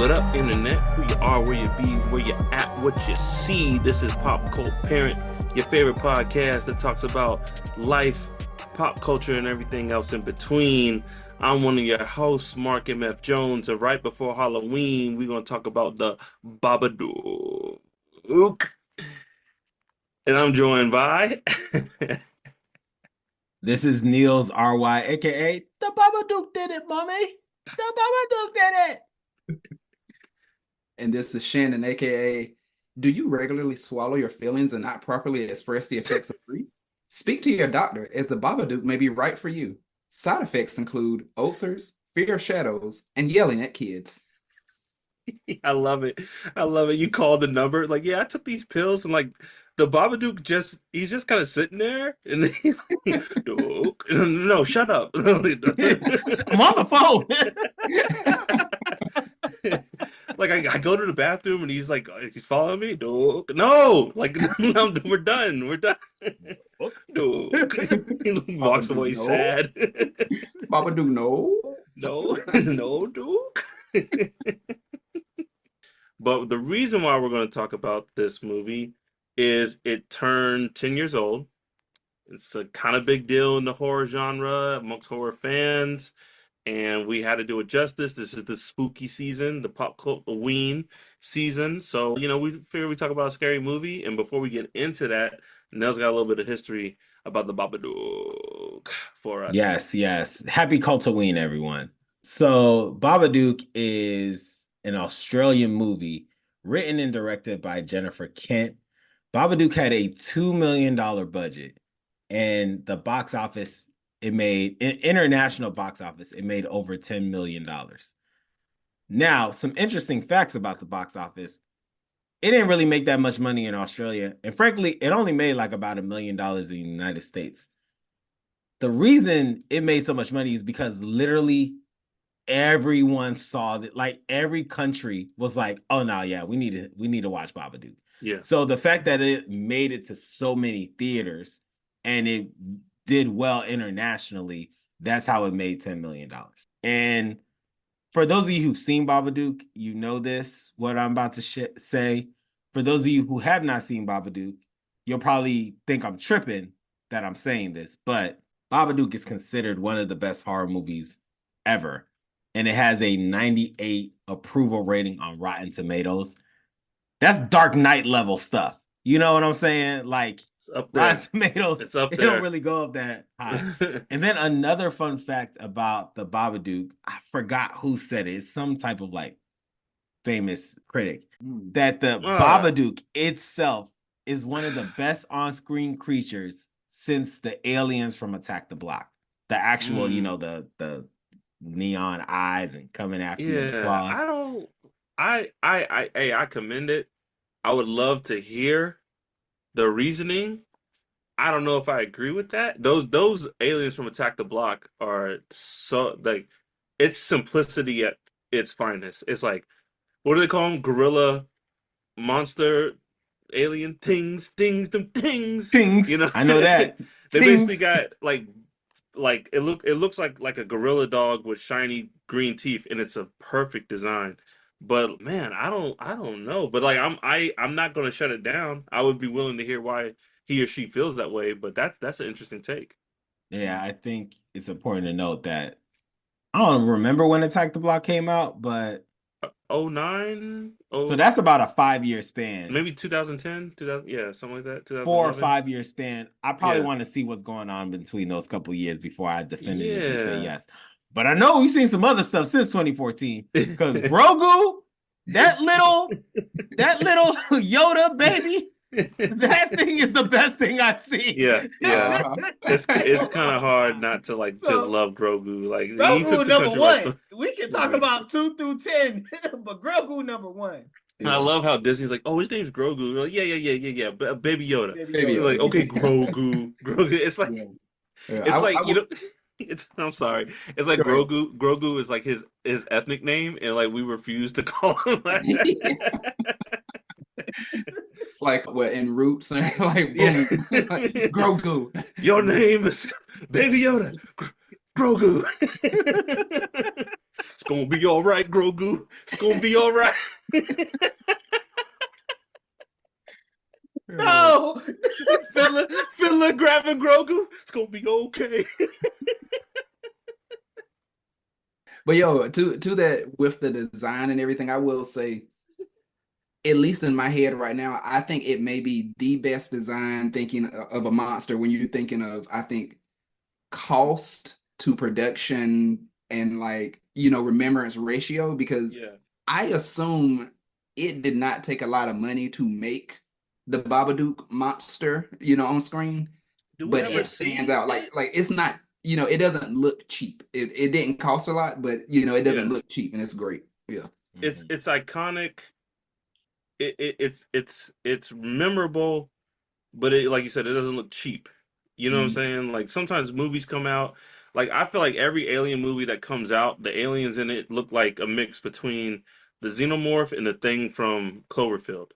What up, internet? Who you are, where you be, where you at, what you see. This is Pop Cult Parent, your favorite podcast that talks about life, pop culture, and everything else in between. I'm one of your hosts, Mark M.F. Jones, and right before Halloween, we're going to talk about the Babadook. And I'm joined by... This is Niels R.Y., a.k.a. The Babadook did it, mommy. The Babadook did it. And this is Shannon, aka do you regularly swallow your feelings and not properly express the effects of grief? Speak to your doctor, as the Babadook may be right for you. Side effects include ulcers, fear of shadows, and yelling at kids. I love it. I love it. You called the number. Like, yeah, I took these pills, and like the Babadook he's just kind of sitting there, and he's like, no, shut up. I'm on the phone. Like I go to the bathroom and he's like, he's following me. No, like we're done. We're done. He walks away sad. Babadook, no, Duke. But the reason why we're going to talk about this movie is it turned 10 years old. It's a kind of big deal in the horror genre amongst horror fans. And we had to do it justice. This is the spooky season, the pop cult Halloween season. So, we figured we talk about a scary movie. And before we get into that, Nell's got a little bit of history about the Babadook for us. Yes. Happy Cultoween, everyone. So, Babadook is an Australian movie written and directed by Jennifer Kent. Babadook had a $2 million budget, and the box office... international box office, it made over $10 million. Now, some interesting facts about the box office. It didn't really make that much money in Australia. And frankly, it only made like about $1 million in the United States. The reason it made so much money is because literally everyone saw that. Like every country was like, oh no, yeah, we need to watch Babadook. Yeah. So the fact that it made it to so many theaters and it did well internationally, that's how it made $10 million. And for those of you who've seen Babadook, you know this, what I'm about to say. For those of you who have not seen Babadook, you'll probably think I'm tripping that I'm saying this, but Babadook is considered one of the best horror movies ever. And it has a 98 approval rating on Rotten Tomatoes. That's Dark Knight level stuff. You know what I'm saying? Like, up there. Rotten Tomatoes, it's up there. They don't really go up that high. And then another fun fact about the Babadook, I forgot who said it. It's some type of like famous critic that the Babadook itself is one of the best on-screen creatures since the aliens from Attack the Block. The actual, the neon eyes and coming after you with claws. I commend it. I would love to hear the reasoning. I don't know if I agree with that. Those aliens from Attack the Block are so like, it's simplicity at its finest. It's like, what do they call them? Gorilla monster alien things. I know that. They basically got like it looks like a gorilla dog with shiny green teeth, and it's a perfect design. But man, I don't know. But like I'm not gonna shut it down. I would be willing to hear why he or she feels that way. But that's an interesting take. Yeah, I think it's important to note that I don't remember when Attack the Block came out, but 09? So that's about a 5-year span. Maybe 2010, 2000, yeah, something like that. 4 or 5 year span. I probably want to see what's going on between those couple of years before I definitively say yes. But I know we've seen some other stuff since 2014 because Grogu, that little Yoda baby, that thing is the best thing I've seen. Yeah. It's kind of hard not to just love Grogu. Like Grogu number 1. We can talk about 2 through 10, but Grogu number 1. And I love how Disney's like, oh, his name's Grogu. We're like, yeah, Baby Yoda. Baby Yoda. Like, okay, Grogu. It's like, I'm sorry. It's like Grogu. Grogu is like his ethnic name, and like we refuse to call him that. It's like what in Roots and like Grogu. Your name is Baby Yoda. Grogu. gonna be all right, Grogu. It's gonna be all right. No. Fiddler grabbing Grogu. It's gonna be okay. But yo, to that with the design and everything, I will say, at least in my head right now, I think it may be the best design thinking of a monster when you're thinking of, I think, cost to production and like, remembrance ratio, because Yeah. I assume it did not take a lot of money to make the Babadook monster, on screen, Do we but ever it stands see out it? like it's not, it doesn't look cheap. It didn't cost a lot, but it doesn't Yeah. look cheap and it's great. Yeah. Mhm. It's iconic. It's memorable, but it, like you said, it doesn't look cheap. You know what I'm Mhm. saying? Like sometimes movies come out, like I feel like every alien movie that comes out, the aliens in it look like a mix between the xenomorph and the thing from Cloverfield.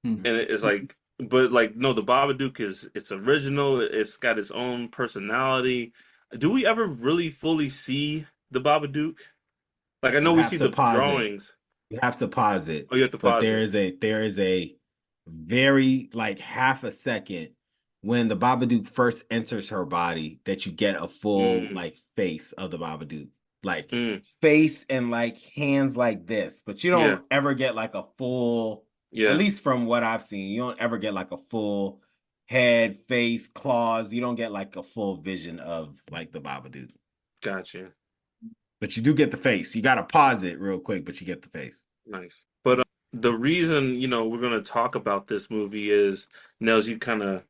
And Mhm. it's like, but like no, the Babadook is it's original. It's got its own personality. Do we ever really fully see the Babadook? Like I know You we have see to the pause it. drawings. You have to pause it. Oh, you have to But pause it. there is a very like half a second when the Babadook first enters her body that you get a full Mm, like face of the Babadook. Like mm, face and like hands like this, but you yeah, don't ever get like a full, at yeah, least from what I've seen, you don't ever get like a full head, face, claws. You don't get like a full vision of like the Babadook. gotcha. But you do get the face. You got to pause it real quick, but you get the face. Nice. But the reason, we're going to talk about this movie is, Nels, you kind of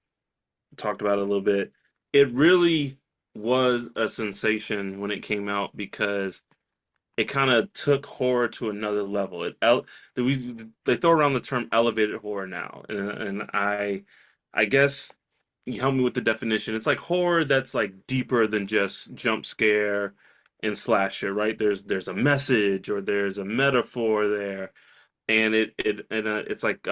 talked about it a little bit. It really was a sensation when it came out because it kind of took horror to another level. They throw around the term elevated horror now, and I guess you help me with the definition. It's like horror that's like deeper than just jump scare and slasher, right? There's a message or there's a metaphor there, and it's like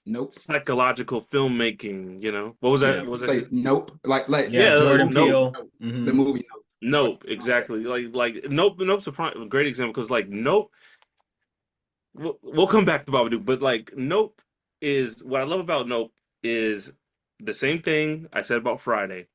Nope. psychological filmmaking. What was that? Yeah. What was that? Say nope. Like Yeah, Yeah, Jordan Nope. Peele. Nope. The Hmm. movie Nope. Like Nope, like that. exactly. Like Nope. Nope's a great example because like Nope. We'll come back to Babadook, but like Nope is what I love about Nope is the same thing I said about Friday.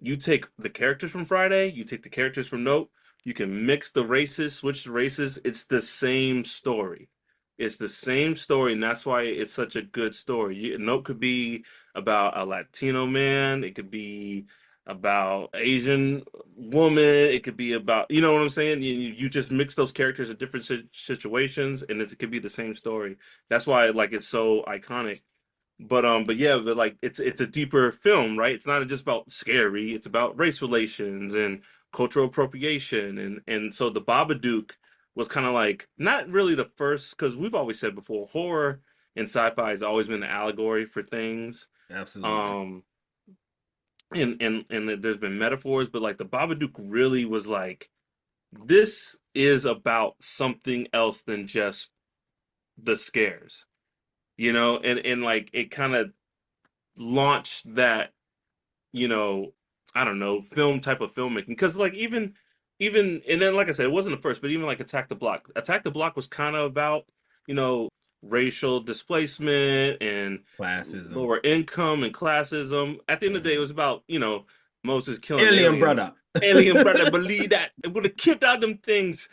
You take the characters from Friday, you take the characters from Nope, you can mix the races, switch the races. It's the same story. It's the same story, and that's why it's such a good story. Nope could be about a Latino man. It could be about Asian woman. It could be about, you know what I'm saying? You just mix those characters in different situations, and it could be the same story. That's why like it's so iconic. But yeah, but like it's a deeper film, right? It's not just about scary. It's about race relations and cultural appropriation, and so the Babadook was kind of like not really the first because we've always said before horror and sci-fi has always been an allegory for things. Absolutely. Um, and there's been metaphors, but like the Babadook really was like, this is about something else than just the scares, and like it kind of launched that, you know, I don't know, film type of filmmaking. Because like even and then like I said, it wasn't the first, but even like Attack the Block. Attack the Block was kind of about, you know, racial displacement and Classism. lower income and classism. At the end of the day, it Mhm. was about, Moses killing Alien aliens. brother. Alien brother, believe that. I'm gonna kill out them things,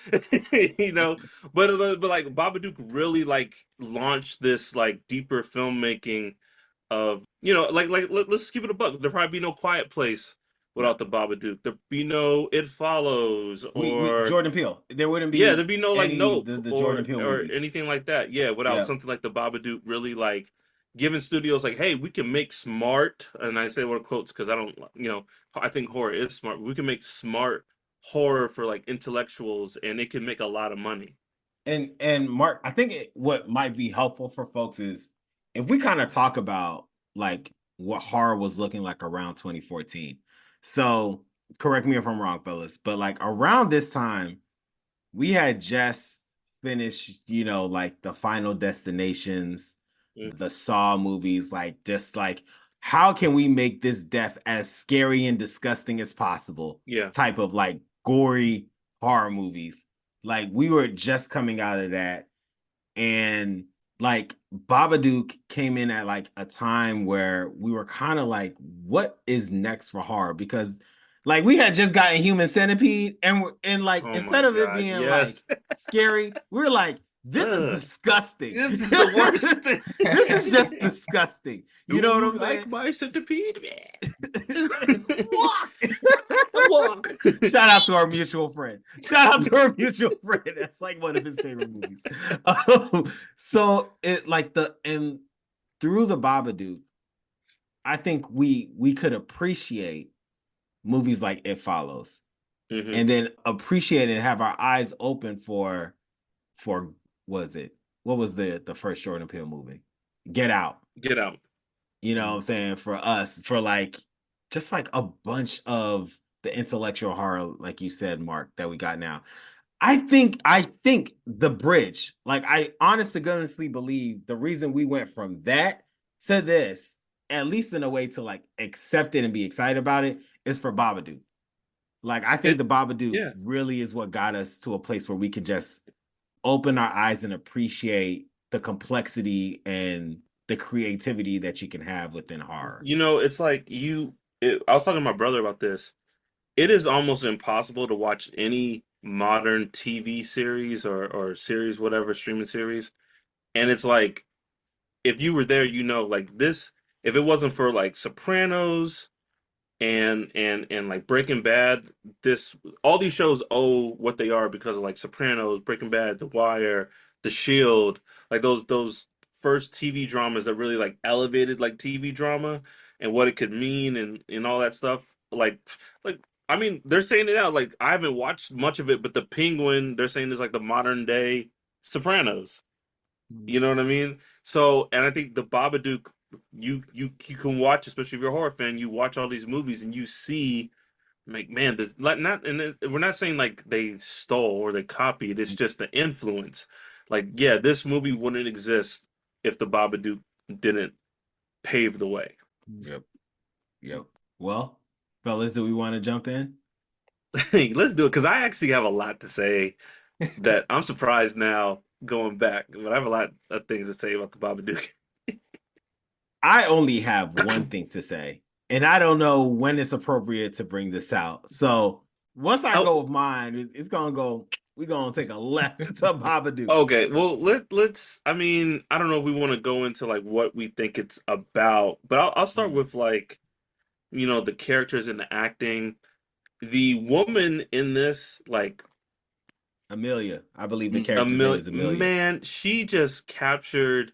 you know. But like Babadook really like launched this like deeper filmmaking of let's keep it a buck. There'd probably be no Quiet Place No. without the Babadook. There'd be no It Follows We or Jordan Peele. There wouldn't yeah, be there'd be no like any Nope the or Jordan Peele or movies. anything like that. Yeah, without Yeah. something like the Babadook really like giving studios like, hey, we can make smart, and I say what quotes because I don't, I think horror is smart. We can make smart horror for like intellectuals, and it can make a lot of money. And Mark, I think what might be helpful for folks is if we kind of talk about like what horror was looking like around 2014. So correct me if I'm wrong, fellas, but like around this time, we had just finished, like the Final Destinations, Mm, the Saw movies, like just like how can we make this death as scary and disgusting as possible yeah, type of like gory horror movies. Like we were just coming out of that, and like Babadook came in at like a time where we were kind of like, what is next for horror? Because like we had just gotten Human Centipede, and like Oh my instead of it God, being like yes. scary, we were like, this is Ugh, disgusting. this is the worst thing. This is just disgusting. Do You know what you I'm like saying? my centipede? Walk. Walk. Shout out to our mutual friend. Shout out to our mutual friend. That's like one of his favorite movies. So it like the and through the Babadook, I think we could appreciate movies like It Follows, Hmm. and then appreciate and have our eyes open for was it what was the first Jordan Peele movie? Get Out. Get out. You know what I'm saying? For us, for like just like a bunch of the intellectual horror, like you said, Mark, that we got now. I think the bridge, like I honestly goodnessly believe the reason we went from that to this, at least in a way to like accept it and be excited about it, is for Babadook. Like I think It, the Babadook yeah. really is what got us to a place where we can just open our eyes and appreciate the complexity and the creativity that you can have within horror. You know, it's like I was talking to my brother about this. It is almost impossible to watch any modern TV series or series, whatever, streaming series. And it's like, if you were there, like this, if it wasn't for like Sopranos and like Breaking Bad, this all these shows owe what they are because of like Sopranos, Breaking Bad, The Wire, The Shield, like those first TV dramas that really like elevated like TV drama and what it could mean and all that stuff. Like I mean, they're saying it out. Like I haven't watched much of it, but The Penguin, they're saying is like the modern day Sopranos. You know what I mean? So, and I think the Babadook, you can watch, especially if you're a horror fan, you watch all these movies and you see, like, man, this like not, and we're not saying like they stole or they copied. It's just the influence. Like, yeah, this movie wouldn't exist if the Babadook didn't pave the way. Yep. Yep. Well, fellas, do we want to jump in? Hey, let's do it because I actually have a lot to say that I'm surprised now going back, but I have a lot of things to say about the Babadook. I only have one thing to say, and I don't know when it's appropriate to bring this out. So once I Oh, go with mine, it's gonna go. We're gonna take a left to Babadook. okay, well let's I mean, I don't know if we want to go into like what we think it's about, but I'll start Mm. with like, the characters and the acting. The woman in this, like Amelia, I believe the Mm. character's name is Amelia. man, she just captured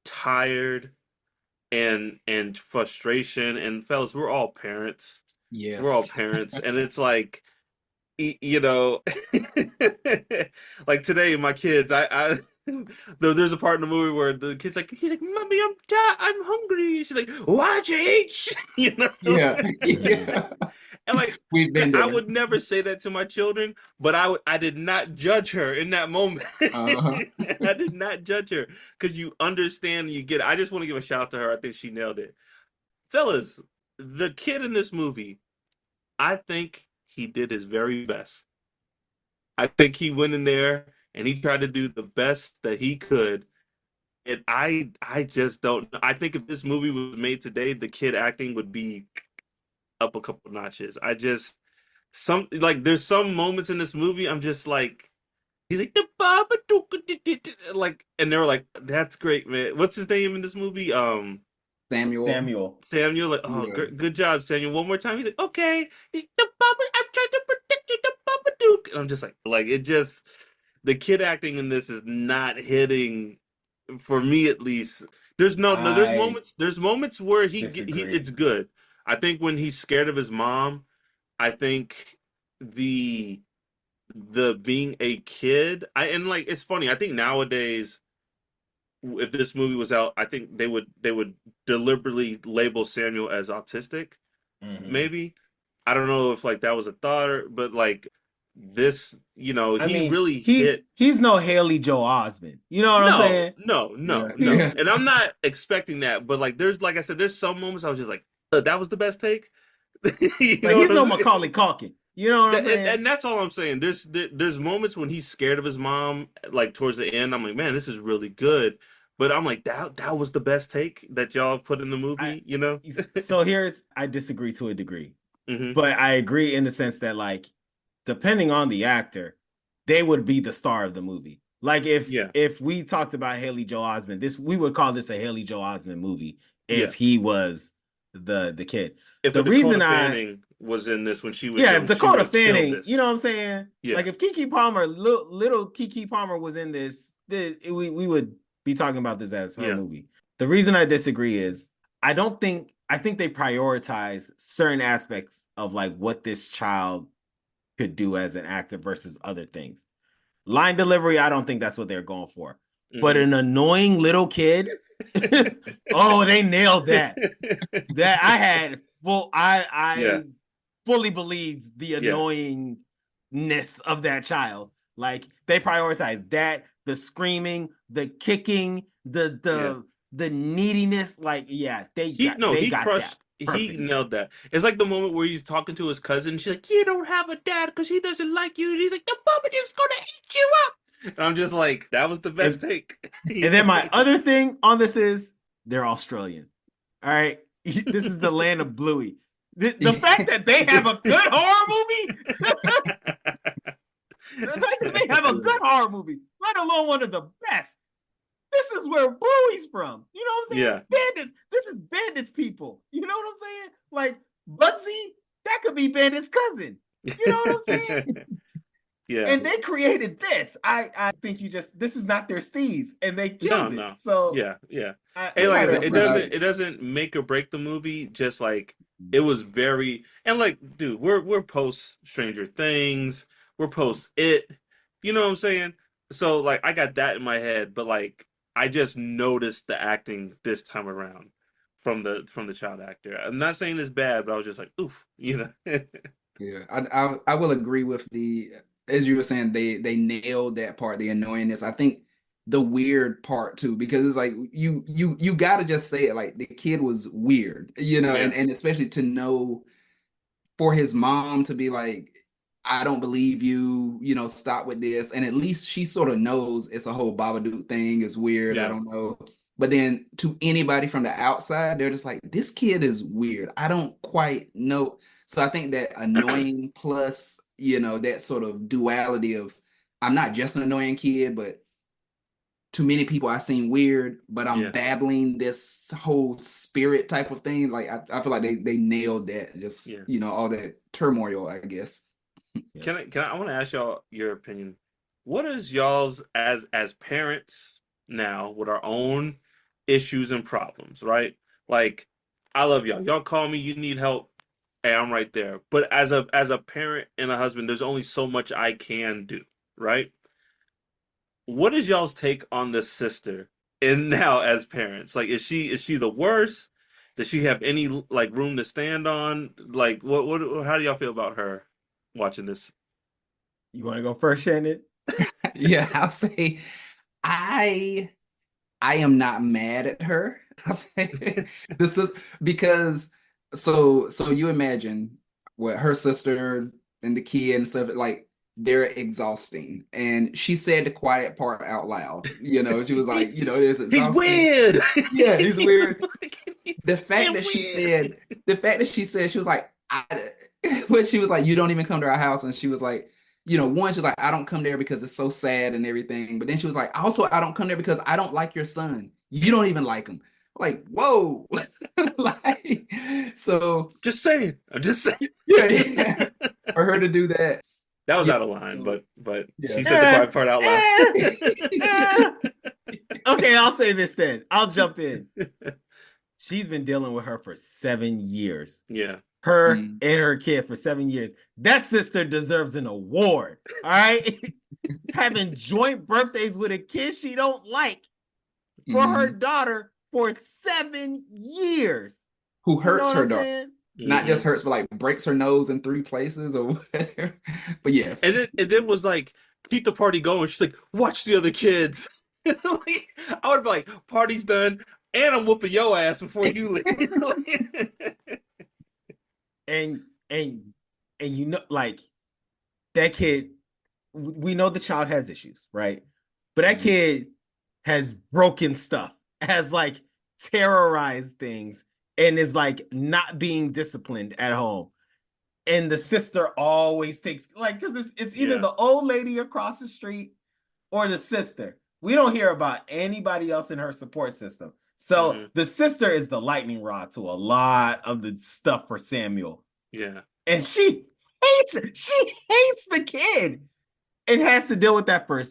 tired and frustration. And fellas, we're all parents. We're all Yes. parents, and it's like you know like today my kids I there's a part in the movie where the kid's like he's like mommy I'm hungry, she's like why'd you eat Yeah. Mhm. Yeah. and like We've been I there. would never say that to my children, but I did not judge her in that moment. Uh-huh. I did not judge her because you understand, you get it. I just want to give a shout out to her. I think she nailed it. Fellas, the kid in this movie, I think he did his very best. I think he went in there and he tried to do the best that he could. And I just don't know. I think if this movie was made today, the kid acting would be up a couple notches. I just some like there's some moments in this movie I'm just like he's like the Babadook like, and they're like that's great, man. What's his name in this movie? Samuel. Samuel. Samuel, like, oh, Yeah. good job, Samuel. One more time. He's like, okay, the Baba, I'm trying to protect you, the Babadook. And I'm just like it just, the kid acting in this is not hitting for me at least. There's no, I there's moments where disagree. it's good. I think when he's scared of his mom, I think the being a kid, and like it's funny. I think nowadays if this movie was out, I think they would deliberately label Samuel as autistic. Mhm. Maybe I don't know if like that was a thought, but like this, I he mean, really hit. he's no Haley Joe Osment. You know what I'm No, saying? no, no, Yeah. no, He's Yeah. and I'm not expecting that. But like, there's like I said, there's some moments I was just like, that was the best take." You like know what he's I'm no saying? Macaulay Culkin. You know what I'm saying? And that's all I'm saying. There's moments when he's scared of his mom, like towards the end. I'm like, man, this is really good. But I'm like, that was the best take that y'all put in the I movie, you know? so here's I disagree to a degree, Hmm. but I agree in the sense that like depending on the actor, they would be the star of the movie. Like Yeah, if we talked about Haley Joel Osment, this we would call this a Haley Joel Osment movie yeah. if he was the kid. If a The reason Dakota I Fanning was in this when she was yeah, if young, she would Dakota have killed Fanning, you know this. what I'm saying? Like Yeah. if Keke Palmer, little Keke Palmer was in this, we would be talking about this as her Yeah. movie. The reason I disagree is I think they prioritize certain aspects of like what this child could do as an actor versus other things. Line delivery, I don't think that's what they're going for. But Hmm. an annoying little kid, oh, they nailed that. That I had well, Yeah. I fully believed the Yeah. annoyingness of that child. Like they prioritize that, the screaming, the kicking, Yeah. the neediness. Like, yeah, they He got that crushed, he perfect. nailed that. It's like the moment where he's talking to his cousin. She's like, "You don't have a dad because he doesn't like you." And he's like, "The Babadook's gonna eat you up." And I'm just like, that was the best And take. You and then know? my other thing on this is they're Australian. All right. This is the land of Bluey. The fact that they have a good horror movie, the fact that they have a good horror movie, let alone one of the best. This is where Bluey's from. You know what I'm saying? Yeah. Bandits. This is Bandits people. You know what I'm saying? Like Bugsy, that could be Bandit's cousin. You know what I'm saying? Yeah. And they created this. I think this is not their steez, and they No, killed it. no. So Yeah, yeah. I Hey, like I kind of said, appreciate it it. doesn't make or break the movie, just like it was very and like, dude, we're post Stranger Things, we're post It. You know what I'm saying? So like I got that in my head, but like I just noticed the acting this time around from the child actor. I'm not saying it's bad, but I was just like, oof, you know. Yeah, I will agree with the as you were saying they nailed that part, the annoyingness. I think the weird part too, because it's like you got to just say it like the kid was weird, Yeah. and especially to know for his mom to be like, I don't believe you, stop with this. And at least she sort of knows it's a whole Babadook thing, is weird. I Yeah. don't know. But then to anybody from the outside, they're just like, this kid is weird. I don't quite know. So I think that annoying plus, that sort of duality of I'm not just an annoying kid, but to many people I seem weird, but I'm Yeah. battling this whole spirit type of thing. Like I feel like they nailed that. Just Yeah. all that turmoil, I guess. Yeah. I want to ask y'all your opinion. What is y'all's as parents now with our own issues and problems, right? Like I love y'all. Y'all call me, you need help, hey, I'm right there. But as a parent and a husband, there's only so much I can do, right? What is y'all's take on this sister and now as parents? Like is she the worst? Does she have any like room to stand on? Like what how do y'all feel about her watching this? You want to go first, Shannon? Yeah, I'll say I I am not mad at her. I'll say this is because so you imagine what her sister and the kid and stuff like they're exhausting. And she said the quiet part out loud. She was like, it's He's exhausting. weird. Yeah, he's weird. He's The fact fucking that she weird. said, she was like, when she was like, you don't even come to our house, and she was like, one, she's like, I don't come there because it's so sad and everything. But then she was like, also, I don't come there because I don't like your son. You don't even like him. Like, whoa, like, so Just saying. I'm just saying. yeah, yeah. For her to do that, That was yeah, out of line, so, but yeah. she said the quiet part out loud. Eh. Okay, I'll say this then. I'll jump in. She's been dealing with her for 7 years. Yeah. Her Mm. and her kid for 7 years. That sister deserves an award. All right. Having joint birthdays with a kid she don't like for her Mhm. daughter for 7 years. Who You know hurts what her I'm daughter? saying? Not Hmm. just hurts, but like breaks her nose in 3 places or whatever. But yes. And then was like, keep the party going. She's like, watch the other kids. Like, I would be like, party's done, and I'm whooping your ass before you leave. And and like that kid, we know the child has issues, right? But that kid has broken stuff, has like terrorized things, and is like not being disciplined at home. And the sister always takes like because it's either Yeah. the old lady across the street or the sister. We don't hear about anybody else in her support system. So Hmm. the sister is the lightning rod to a lot of the stuff for Samuel. Yeah. And she hates it. She hates the kid and has to deal with that for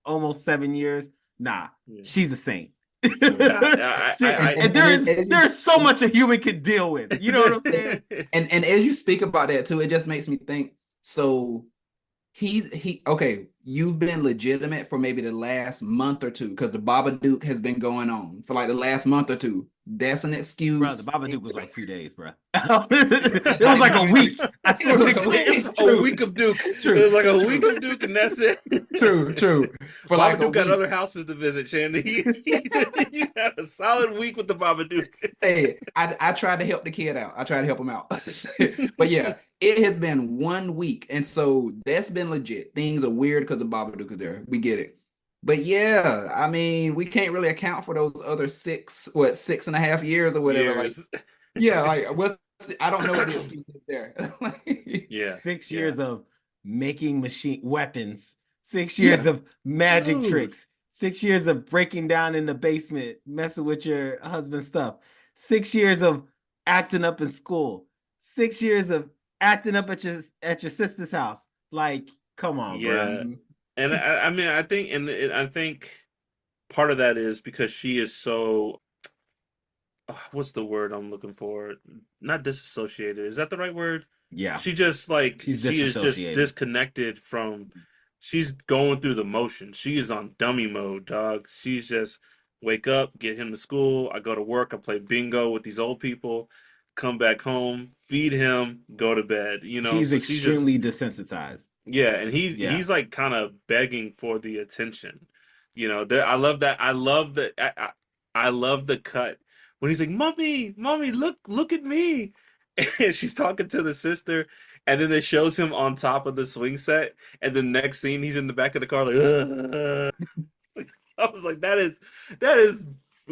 almost 7 years. Nah, Yeah. she's a saint. I And there is so much a human can deal with. You know what I'm saying? And as you speak about that too, it just makes me think. So he okay, you've been legitimate for maybe the last month or two because the Babadook has been going on for like the last month or two. That's an Bro, the excuse. Babadook was like 2 days, bro. It was like a week. I It was swear to like a God, week. it was It's a true. week of Duke. It True. was like a week of Duke, and that's it. True. For like a Babadook got week. other houses to visit, Shandy. You had a solid week with the Babadook. Hey, I tried to help the kid out. I tried to help him out. But yeah, it has been 1 week. And so that's been legit. Things are weird because of Babadook is there. We get it. But yeah, I mean, we can't really account for those other 6.5 years or whatever. Like, Years. yeah, like I don't know what the excuse is there. Yeah. 6 years of making machine weapons, 6 years Yeah. of magic Dude. tricks, 6 years of breaking down in the basement, messing with your husband's stuff, 6 years of acting up in school, 6 years of acting up at your sister's house. Like, come on, Yeah. bro. And I mean, I think part of that is because she is so, what's the word I'm looking for? Not disassociated. Is that the right word? Yeah, She just like she's she is just disassociated. disconnected from. She's going through the motion. She is on dummy mode, dog. She's just wake up, get him to school. I go to work. I play bingo with these old people. Come back home, feed him, go to bed. She's So she just, extremely desensitized. yeah, and Yeah, he's like kind of begging for the attention. There, I love that. I love the cut when he's like, "Mommy, look at me," and she's talking to the sister, and then it shows him on top of the swing set, and the next scene he's in the back of the car like, "Ugh." I was like, that is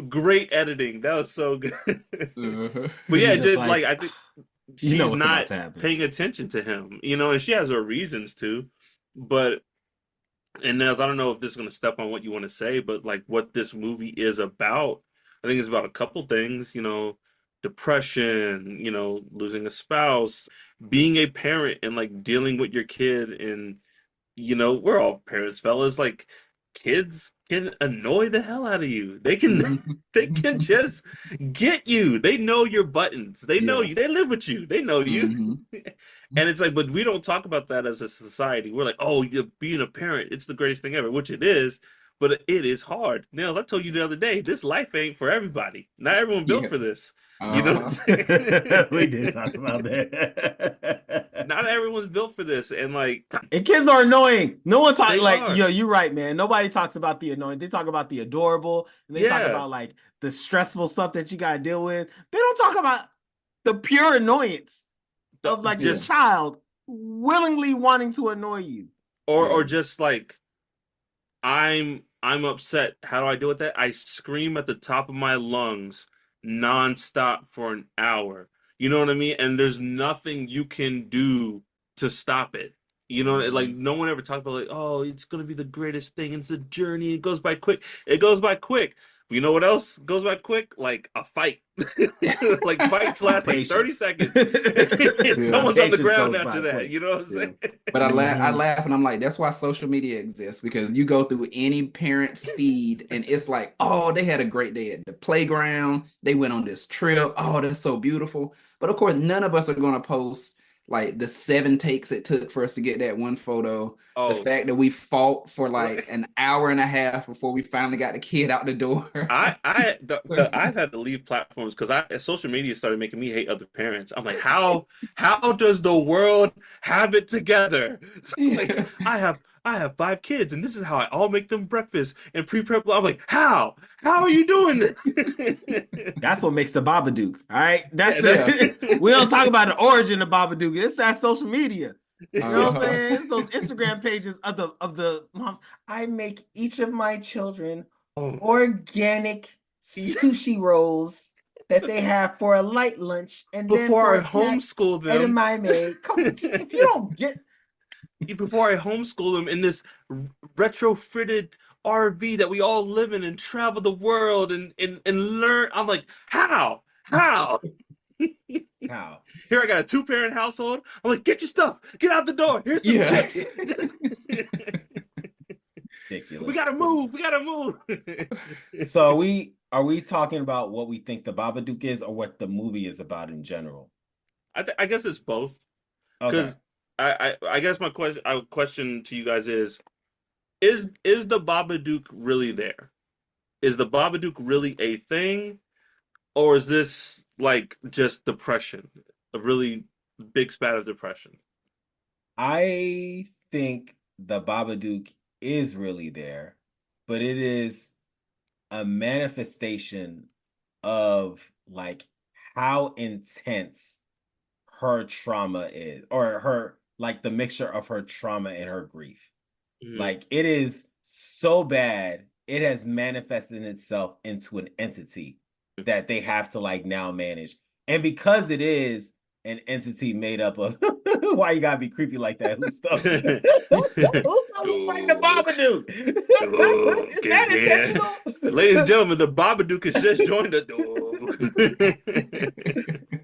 great editing. That was so good. But yeah, you're it just did like like, I think you know she's what's about not to happen. paying attention to him, and she has her reasons to, but and Nels, I don't know if this is going to step on what you want to say, but like what this movie is about, I think it's about a couple things, depression, losing a spouse, being a parent and like dealing with your kid and we're all parents, fellas. Like, kids can annoy the hell out of you. They can, they can just get you. They know your buttons. They know Yeah. you. They live with you. They know you. Mhm. And it's like, but we don't talk about that as a society. We're like, oh, you're being a parent. It's the greatest thing ever, which it is. But it is hard. Nels, I told you the other day, this life ain't for everybody. Not everyone built Yeah. for this. You know Uh-huh. what I'm We saying? did talk about that. Not everyone's built for this. And like, And kids are annoying. No one talks they like, are. yo, you're right, man. Nobody talks about the annoying. They talk about the adorable, and they talk Yeah. about like the stressful stuff that you gotta deal with. They don't talk about the pure annoyance of like the Yeah. Just child willingly wanting to annoy you. or Yeah. just like I'm upset. How do I deal with that? I scream at the top of my lungs nonstop for an hour. You know what I mean? And there's nothing you can do to stop it. Like no one ever talked about like, oh, it's gonna be the greatest thing. It's a journey. It goes by quick. It goes by quick. You know what else goes by quick? Like a fight. Like fights My last like 30 patience. seconds. And Yeah. someone's on the Patience ground goes after by that. quick. You know what I'm Yeah. saying? But I Mhm. laugh and I'm like, that's why social media exists because you go through any parent's feed and it's like, oh, they had a great day at the playground. They went on this trip. Oh, that's so beautiful. But of course, none of us are going to post like the 7 takes it took for us to get that one photo. The Oh, fact that we fought for like an hour and a half before we finally got the kid out the door. I've had to leave platforms because social media started making me hate other parents. I'm like, how does the world have it together? Like I have 5 kids and this is how I all make them breakfast and pre-prep. I'm like, how are you doing this? That's what makes the Babadook. All right. That's Yeah, that's Yeah. the we don't talk about the origin of Babadook. It's that social media. You know what I'm Uh-huh. saying? It's those Instagram pages of the moms. I make each of my children oh organic yeah. sushi rolls that they have for a light lunch and then Before for I a snack homeschool them, edamame. If you don't get before I homeschool them in this retrofitted RV that we all live in and travel the world and learn, I'm like, how? How? how Here I got a two-parent household. I'm like, get your stuff, get out the door. Here's some Yeah. chips. We ridiculous. gotta move. We gotta move. So are we talking about what we think the Babadook is or what the movie is about in general? I guess it's both. Okay. Because I guess my question to you guys is the Babadook really there? Is the Babadook really a thing, or is this like just depression, a really big spat of depression? I think the Babadook is really there, but it is a manifestation of like how intense her trauma is, or her like the mixture of her trauma and her grief. Mhm. Like it is so bad, it has manifested itself into an entity that they have to like now manage. And because it is an entity made up of why you gotta be creepy like that? Who's stuff? Who's fighting the Duke, Babadook? Duke Is is that here. intentional? Ladies and gentlemen, the Babadook has just joined the Duke.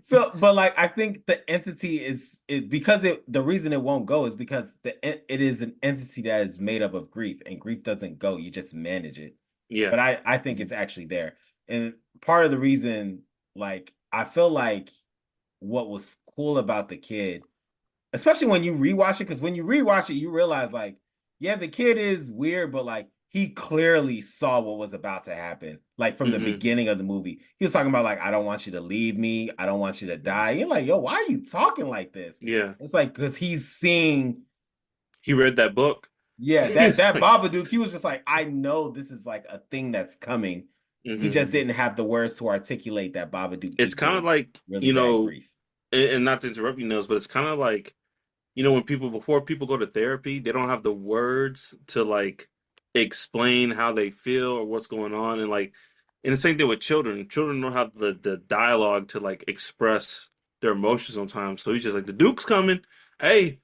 So, but like I think the entity is it because it the reason it won't go is because it is an entity that is made up of grief, and grief doesn't go, you just manage it. Yeah. But I think it's actually there. And part of the reason, like, I feel like what was cool about the kid, especially when you rewatch it, because when you rewatch it, you realize like, yeah, the kid is weird, but like he clearly saw what was about to happen. Like from the Hmm. beginning of the movie, he was talking about like, I don't want you to leave me, I don't want you to die. You're like, yo, why are you talking like this? Yeah. It's like because he's seeing, He read that book. yeah, that It's that like, Babadook. He was just like, I know this is like a thing that's coming. He mhm. just didn't have the words to articulate that Babadook It's kind of equaled like, really bad grief. and not to interrupt you, Nils, but it's kind of like, when before people go to therapy, they don't have the words to like explain how they feel or what's going on. And the same thing with children. Children don't have the dialogue to like express their emotions sometimes. So he's just like, the Duke's coming. Hey,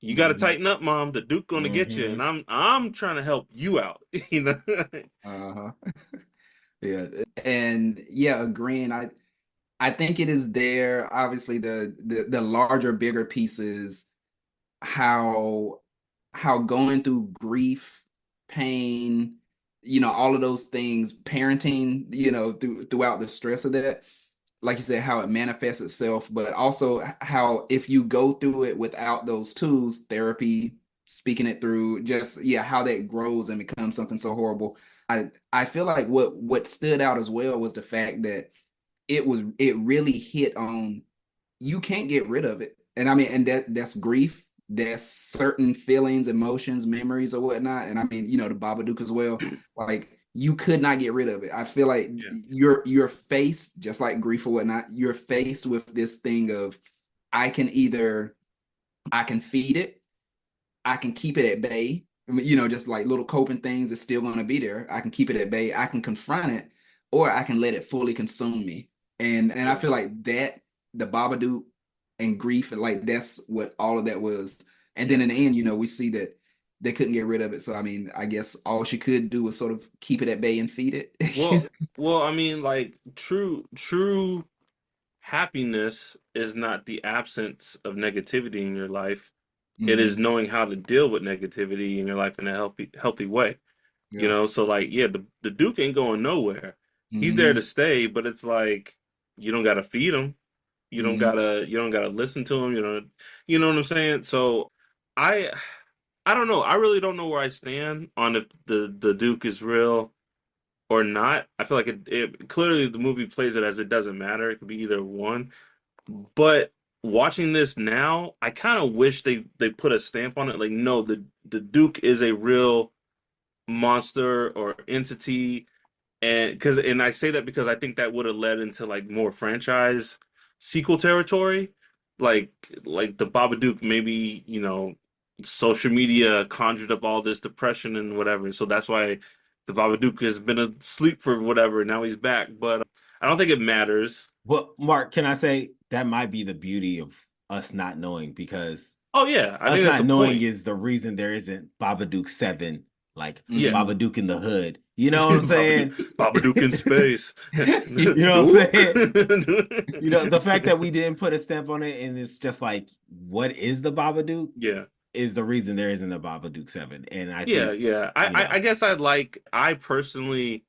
you got to Mhm. tighten up, mom. The Duke gonna get you, and Hmm. I'm trying to help you out. You know? Uh-huh. Yeah. And yeah, agreeing. I think it is there. Obviously, the larger, bigger pieces, how how going through grief, pain, all of those things, parenting, throughout the stress of that, like you said, how it manifests itself, but also how if you go through it without those tools, therapy, speaking it through, just yeah, how that grows and becomes something so horrible. I feel like what stood out as well was the fact that it really hit on you can't get rid of it. And I mean, and that's grief, that's certain feelings, emotions, memories, or whatnot. And I mean, the Babadook as well. Like you could not get rid of it. I feel like Yeah. you're faced, just like grief or whatnot, you're faced with this thing of I can feed it, I can keep it at bay. I mean, just like little coping things, it's still going to be there. I can keep it at bay. I can confront it, or I can let it fully consume me. And I Yeah. feel like that the Babadook and grief, and like that's what all of that was. And then Yeah. in the end, we see that they couldn't get rid of it. So I mean, I guess all she could do was sort of keep it at bay and feed Well, it. I mean, like true happiness is not the absence of negativity in your life. It is Hmm. knowing how to deal with negativity in your life in a healthy way. Yeah. So like, yeah, the Duke ain't going nowhere. He's there to Hmm. stay, but it's like you don't gotta feed him. Hmm. You don't gotta listen to him. You know what I'm saying? So I I don't know. I really don't know where I stand on if the Duke is real or not. I feel like it clearly the movie plays it as it doesn't matter. It could be either one. But watching this now, I kind of wish they put a stamp on it. Like, no, the Duke is a real monster or entity, And I say that because I think that would have led into like more franchise sequel territory, like the Babadook. Maybe social media conjured up all this depression and whatever, so that's why the Babadook has been asleep for whatever. Now he's back, but I don't think it matters. Well, Mark, can I say that might be the beauty of us not knowing, because Oh yeah, I us think that's the not knowing point. is the reason there isn't Babadook 7, like Yeah, Mhm. Babadook in the Hood. You know what I'm Babadook, saying? Babadook in space. You know what I'm Duke. saying? You know, the fact that we didn't put a stamp on it and it's just like, what is the Babadook Yeah. is the reason there isn't a Babadook 7. And I Yeah, think, yeah. you I know, guess I personally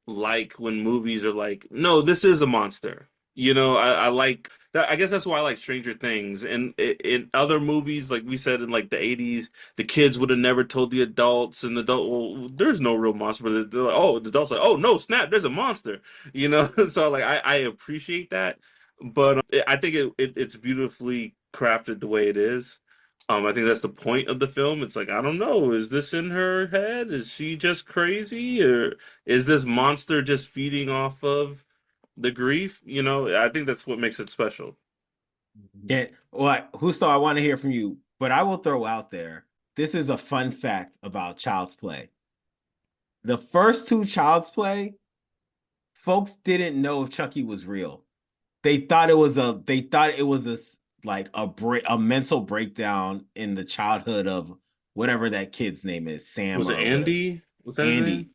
like when movies are like, no, this is a monster. I like that. I guess that's why I like Stranger Things. And in other movies, like we said in like the 80s, the kids would have never told the adults, and the adult, well, there's no real monster. But they're like, oh, the adults like, oh no, snap, there's a monster. So like I appreciate that, but I think it's beautifully crafted the way it is. I think that's the point of the film. It's like, I don't know, is this in her head? Is she just crazy, or is this monster just feeding off of the grief? I think that's what makes it special. can't, what, Husto, I want to hear from you, but I will throw out there, this is a fun fact about Child's Play. The first two Child's Play, folks didn't know if Chucky was real. They thought it was like a mental breakdown in the childhood of whatever that kid's name is, Sam Was it or whatever. Andy? Was that his name? Andy.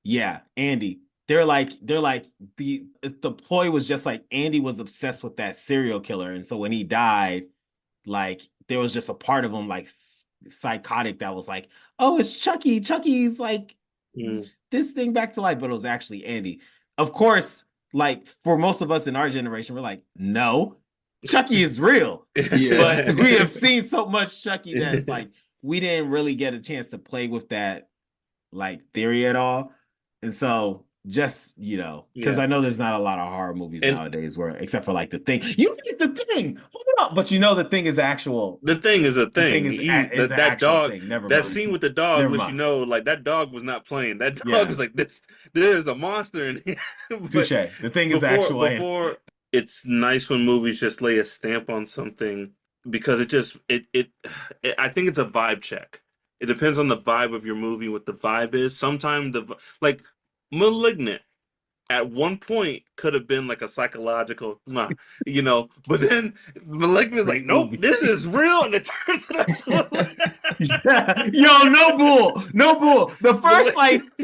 Yeah, Andy. They're like the ploy was just like Andy was obsessed with that serial killer, and so when he died, like there was just a part of him like psychotic that was like, oh, it's Chucky. Chucky's like Mm. this thing back to life, but it was actually Andy. Of course, like for most of us in our generation, we're like, no, Chucky is real. But Yeah. we have seen so much Chucky that like we didn't really get a chance to play with that like theory at all. And so just, because Yeah. I know there's not a lot of horror movies And nowadays where except for like The Thing. You get The Thing. Hold on. But The Thing is actual. the thing is a The Thing thing. is That an that actual dog, thing. Never that mind. scene with the dog Never lets you mind. know, like that dog was not playing. That dog Yeah. was like this. There's a monster in here. But Touche. The Thing is before actual. And before it's nice when movies just lay a stamp on something because it just I think it's a vibe check. It depends on the vibe of your movie, what the vibe is. Sometimes like Malignant at one point could have been like a psychological, but then Malignant is like, great nope, movie. this is real, and it turns it into Yeah. Yo, no bull. No bull. The first Malignant.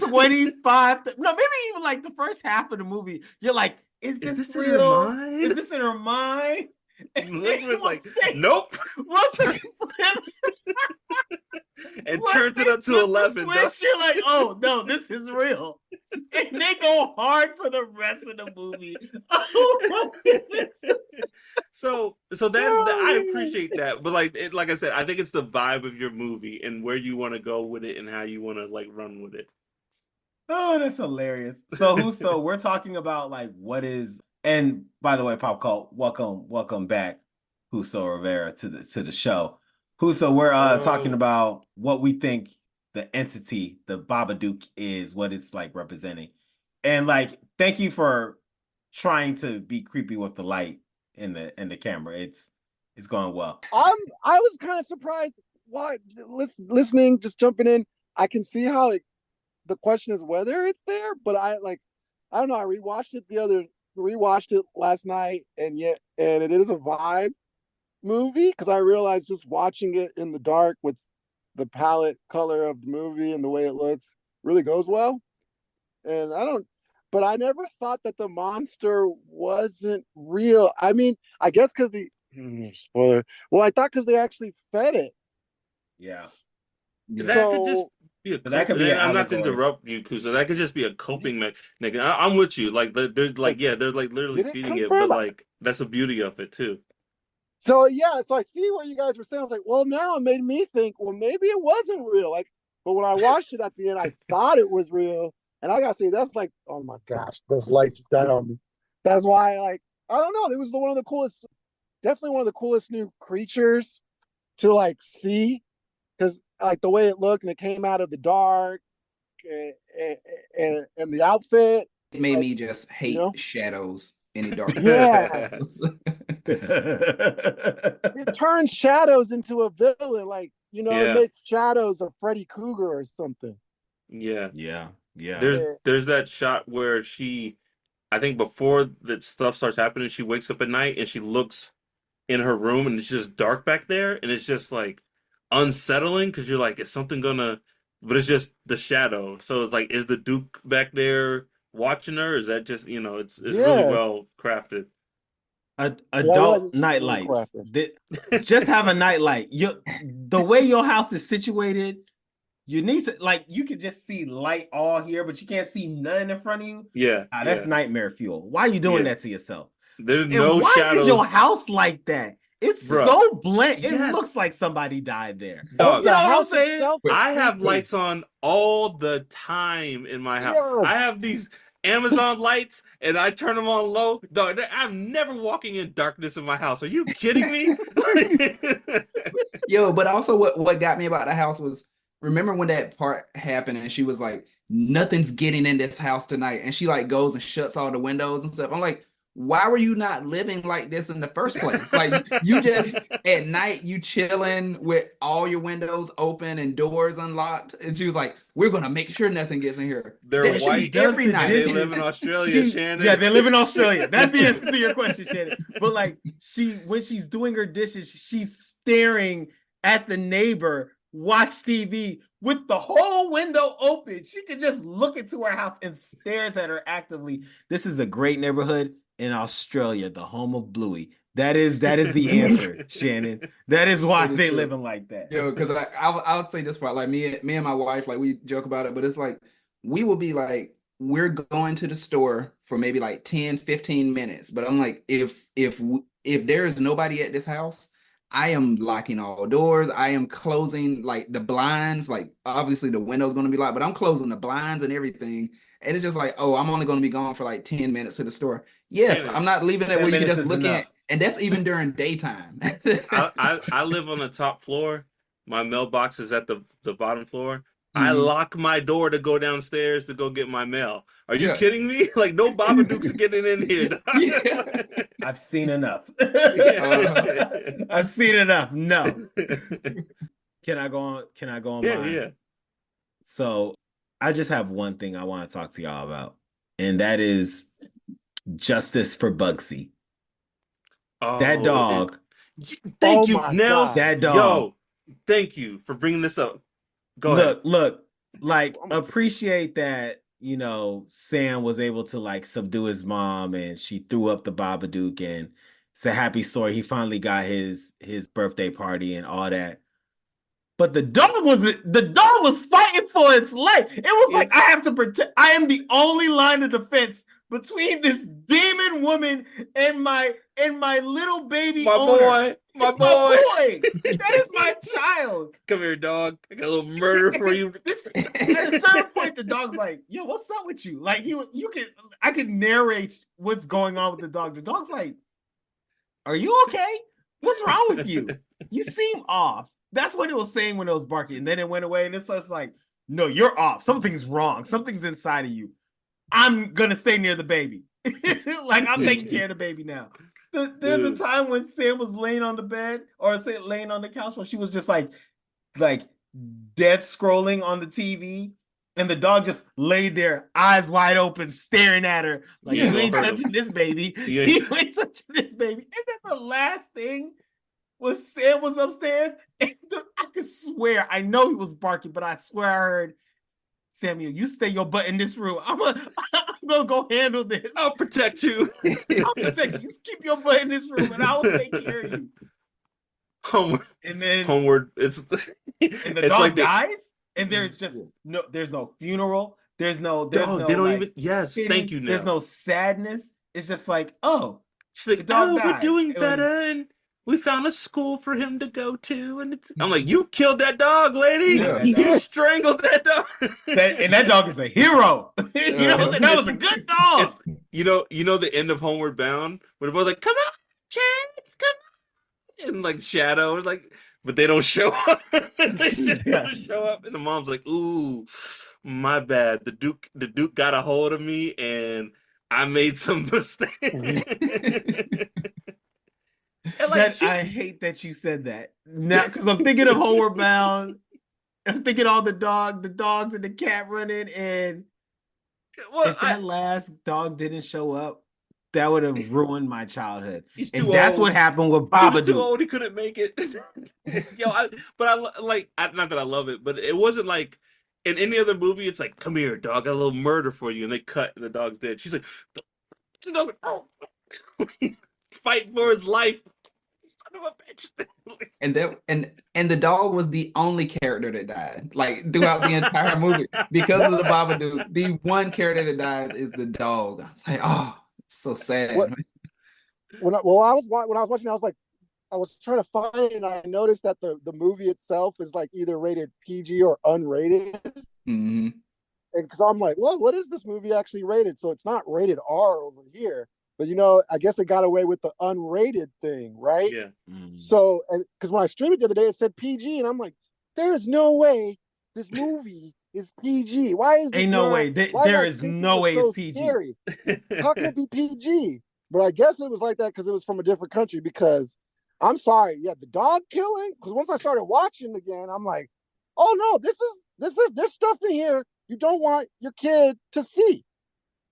like 25, no, maybe even like the first half of the movie, you're like, is Is this this in her real? Is mind? this in her mind? And then Malignant is like, once nope, they and once turns they it up to flip the 11, dog. switch, you're like, oh no, this is real. And they go hard for the rest of the movie. Oh my goodness. So that I Oh man. appreciate that, but like I said, I think it's the vibe of your movie and where you want to go with it and how you want to like run with Oh, that's hilarious. So Husto, we're talking about like what is, and by the way, Pop Cult, welcome back, Husto Rivera to the show. Husto, we're talking Oh, about what we think the entity, the Babadook is, what it's like representing. And like thank you for trying to be creepy with the light in the camera. It's going well. I was kind of surprised why listening, just jumping in. I can see how the question is whether it's there, but I don't know. I rewatched it last night, and it is a vibe movie because I realized just watching it in the dark with the palette color of the movie and the way it looks really goes well. And I don't, but I never thought that the monster wasn't real. I mean, I guess because spoiler. Well, I thought because they actually fed it. Yeah. Yeah. that could just So be a But that cope. could be an And I'm not to allegory. interrupt you, Kusa. That could just be a coping mechanism. I'm with you. Like they're like, okay, yeah, they're like literally did it feeding it, but confirm? like that's the beauty of it too. So yeah, so I see what you guys were saying. I was like, well, now it made me think, well, maybe it wasn't real. Like, but when I watched it at the end, I thought it was real. And I gotta say, that's like, oh my gosh, this light just died on me. That's why, like, I don't know. It was one of the coolest, definitely one of the coolest new creatures to like see, because like the way it looked and it came out of the dark, and the outfit. It made Like, me just you hate know, shadows any darker. yeah, it turns Shadows into a villain. Like, it Yeah, makes Shadows a Freddy Krueger or something. yeah. Yeah, yeah. There's Yeah, there's that shot where I think before that stuff starts happening, she wakes up at night and she looks in her room and it's just dark back there and it's just like unsettling because you're like, is something gonna? But it's just the shadow. So it's like, is the Duke back there watching her? Is that just it's really yeah. well crafted. I didn't realize Adult this was night really lights. crafted. Just have a night light. The way your house is situated, you need to, like, you can just see light all here, but you can't see none in front of you. Yeah, That's yeah, nightmare fuel. Why are you doing yeah. that to yourself? There's And no why is your shadows, house like that? It's bruh. so bland. It Yes, looks like somebody died there. Oh, dog. You the know what I'm house saying? itself is I have creepy. lights on all the time in my house. I Yes. have these Amazon lights and I turn them on low. Dog, I'm never walking in darkness in my house. Are you kidding me? Yo, but also what got me about the house was, remember when that part happened and she was like, nothing's getting in this house tonight, and she like goes and shuts all the windows and stuff. I'm like, why were you not living like this in the first place? Like, you just at night you chilling with all your windows open and doors unlocked, and she was like, we're gonna make sure nothing gets in here. They're That should She be white does every the and night. they live dishes. in Australia, Yeah, Shannon. they live in Australia. That's the answer to your question, Shannon. But like, when she's doing her dishes, she's staring at the neighbor watch TV with the whole window open. She can just look into her house and stares at her actively. This is a great neighborhood in Australia, the home of Bluey. That is the answer, Shannon. That is why It is they true. living like that. Yo, because I'll say this part, like me and my wife, like we joke about it, but it's like we will be like, we're going to the store for maybe like 10, 15 minutes. But I'm like, if there is nobody at this house, I am locking all doors. I am closing like the blinds. Like, obviously the window's gonna be locked, but I'm closing the blinds and everything. And it's just like, oh, I'm only gonna be gone for like 10 minutes to the store. Yes, Shannon, I'm not leaving it 10 where you can minutes just is look at, enough. and that's even during daytime. I live on the top floor. My mailbox is at the bottom floor. I Mhm. lock my door to go downstairs to go get my mail. Are you Yeah. kidding me? Like, no Babadooks getting in here, dog. Yeah. I've seen enough. Uh-huh. I've seen enough. No. Can I go on? Can I go on Yeah, mine? yeah. So I just have one thing I want to talk to y'all about, and that is justice for Bugsy. That Oh, dog, thank Oh you, my Nels. God. that dog. Yo, thank you for bringing this up. Go ahead. Look, like, I'm- appreciate that, Sam was able to like subdue his mom and she threw up the Babadook, and it's a happy story. He finally got his birthday party and all that. But the dog was fighting for its life. It was like, It, I have to protect. I am the only line of defense between this demon woman and my little baby my owner. boy, my It's my boy. boy. That is my child. Come here, dog. I got a little murder for you. At a certain point, the dog's like, "Yo, what's up with you?" Like, I could narrate what's going on with the dog. The dog's like, "Are you okay? What's wrong with you? You seem off." That's what it was saying when it was barking, and then it went away. And it's just like, "No, you're off. Something's wrong. Something's inside of you. I'm gonna stay near the baby. Like, I'm taking care of the baby now." There's a Dude. time when Sam was laying on the bed or say laying on the couch when she was just like dead scrolling on the TV, and the dog just laid there, eyes wide open, staring at her like, You ain't "You gonna ain't hurt him. touching this baby. You You ain't- ain't touching this baby." And then the last thing was Sam was upstairs, and I could swear, I know he was barking, but I swear I heard, "Samuel, you stay your butt in this room. I'm gonna go handle this. I'll protect you. I'll protect you. Just keep your butt in this room, and I will take care of you." Homeward, And then homeward. It's and the it's dog like dies, and there's no funeral, there's dog. no They don't like even. Yes, pity, thank you, there's no Nels. sadness. It's just like, oh, She's the like, dog oh, we're died. doing It was, better, and we found a school for him to go to. And I'm like, you killed that dog, lady. Yeah. that You dog. strangled that dog. That dog is a hero. You know what I'm saying? That was a good dog. It's the end of Homeward Bound when the boy's like, come on, Chance, come on, and like Shadow, like but they don't show up. They just don't show up, and the mom's like, "Ooh, my bad. The Duke got a hold of me, and I made some mistakes." And like I hate that you said that now because I'm thinking of Homeward Bound. I'm thinking all the dogs and the cat running, and well, if that last dog didn't show up, that would have ruined my childhood. he's And too that's old. what happened with He was too Babadook. old. He couldn't make it. Not that I love it, but it wasn't like in any other movie. It's like, come here, dog. I got a little murder for you, and they cut, and the dog's dead. She's like, the dog's like, oh, fighting for his life. Son of a bitch. And the dog was the only character that died, like throughout the entire movie, because of the Babadook. The one character that dies is the dog. Like, oh, it's so sad. What when I was watching, I was like, I was trying to find it, and I noticed that the movie itself is like either rated PG or unrated. Mm-hmm. And because I'm like, well, what is this movie actually rated? So it's not rated R over here. But you know, I guess it got away with the unrated thing, right? Yeah. So, and because when I streamed it the other day, it said PG, and I'm like, there's no way this movie is PG. Why is this Ain't no not, way. why did There I is think no was way so it's PG. scary? How can it be PG? But I guess it was like that because it was from a different country. Because I'm sorry, yeah, the dog killing. Because once I started watching again, I'm like, oh no, there's stuff in here you don't want your kid to see.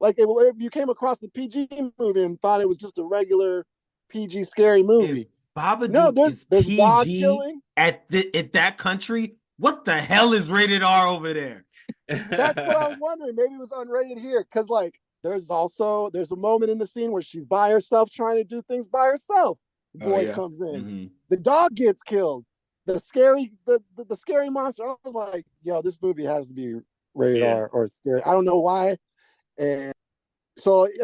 Like if you came across the PG movie and thought it was just a regular PG scary movie. If Babadook No, is there's dog PG killing. at that country, what the hell is rated R over there? That's what I was wondering. Maybe it was unrated here because like there's a moment in the scene where she's by herself trying to do things by herself. The boy comes in. The dog gets killed. The scary monster. I was like, yo, this movie has to be rated R or scary. I don't know why. And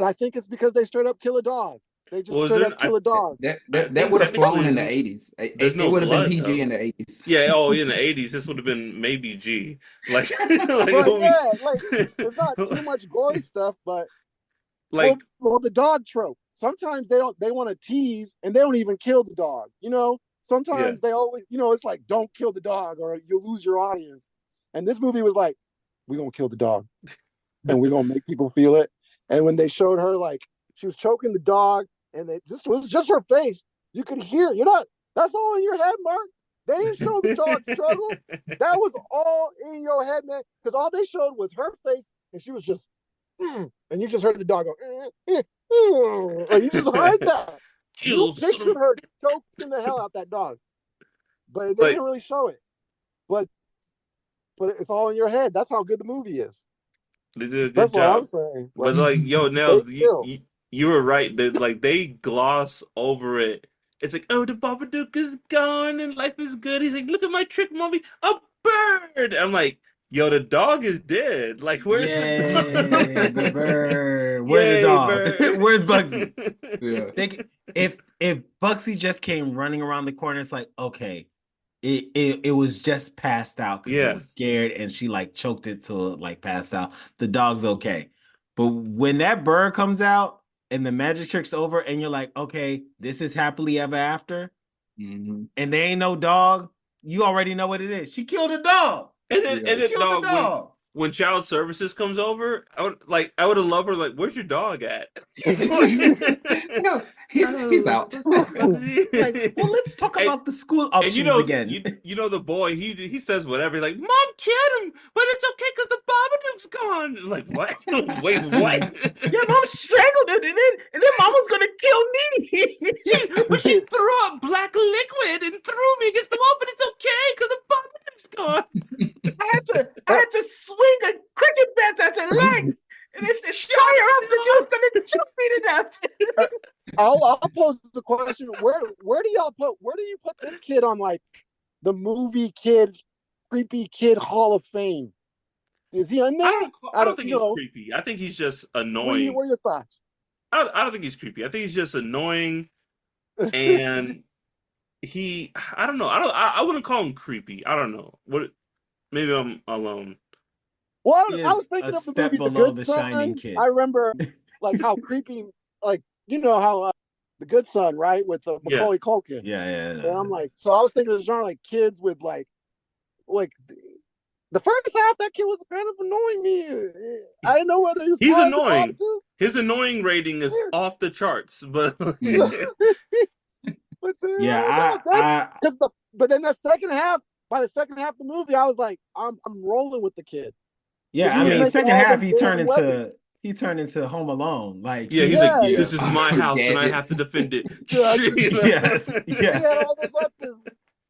I think it's because they straight up kill a dog. They just straight up kill a dog. That would have flown in the 80s. There's no it would have been blood, PG though. in the 80s. Yeah, in the 80s, this would have been maybe G. Like, but yeah, like there's not too much gory stuff, but like, well, the dog trope. Sometimes they want to tease and they don't even kill the dog. You know, sometimes they always, you know, it's like don't kill the dog or you'll lose your audience. And this movie was like, we're gonna kill the dog, and we're gonna make people feel it. And when they showed her, like she was choking the dog, and it was just her face. You could hear, that's all in your head, Mark. They didn't show the dog struggle. That was all in your head, man. Because all they showed was her face, and she was just, and you just heard the dog go, and you just heard that. You pictured her choking the hell out that dog, but they didn't really show it. But it's all in your head. That's how good the movie is. They did a good That's job. what I'm saying. But like, yo, Nels, you were right. That like they gloss over it. It's like, oh, the Babadook is gone and life is good. He's like, look at my trick, mommy, a bird. I'm like, yo, the dog is dead. Like, where's the bird? Where's the dog? Bird. Where's Bugsy? If Bugsy just came running around the corner, it's like, okay, it was just passed out because it was scared and she like choked it till like passed out. The dog's okay. But when that bird comes out and the magic trick's over and you're like, okay, this is happily ever after, and there ain't no dog, you already know what it is. She killed a dog. And then dog. When child services comes over, I would have loved her. Like, where's your dog at? No, he's out. Like, well, let's talk about the school options again. You know the boy. He says whatever. He's like, Mom killed him, but it's okay because the Babadook's gone. Like, what? Wait, what? Yeah, Mom strangled him, and then Mama's gonna kill me. But she threw a black liquid and threw me against the wall, but it's okay because the Babadook's gone. I had to swing a cricket bat at her leg, and it's tie her up that she was gonna choke me to death. I'll pose the question: Where do you put this kid on like the movie kid, creepy kid Hall of Fame? Is he in there? I don't think he's creepy. I think he's just annoying. What are your thoughts? I don't think he's creepy. I think he's just annoying, and I don't know. I wouldn't call him creepy. I don't know. Maybe I'm alone. Well, I was thinking of the movie The Good Son. I remember like how creepy, like how the Good Son, right, with Yeah. Macaulay Culkin. Yeah. And I'm like, so I was thinking of the genre like kids with like the first half that kid was kind of annoying me. I didn't know whether he was He's part of the annoying. Babadook. His annoying rating is off the charts, but Mm. But then, Yeah, but then the second half, by the second half of the movie, I was like, I'm rolling with the kid. yeah. He I was mean, making second all half them he damn turned weapons. into Home Alone. Like yeah, he's like, Yeah, Yeah. this is my house and I have Gadgets. to defend it. yeah, You know? yes, he had yes. all the weapons,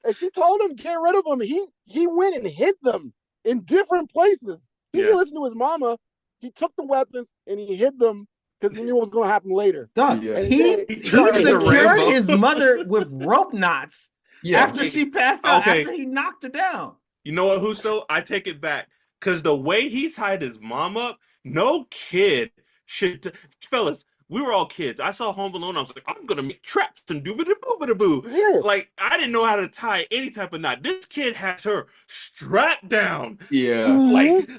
and she told him get rid of them. He went and hid them in different places. He Yeah. didn't listen to his mama. He took the weapons and he hid them because he knew what was going to happen later. Dog, Yeah. And he then He he turned into secured Rambo. his mother with rope knots Yeah. after she passed out, Okay. after he knocked her down. You know what, Justo? I take it back. Because the way he tied his mom up, no kid should. Fellas, we were all kids. I saw Home Alone. I was like, I'm going to make traps and doobity-boo-bity-boo. yeah, Like, I didn't know how to tie any type of knot. This kid has her strapped down. Yeah.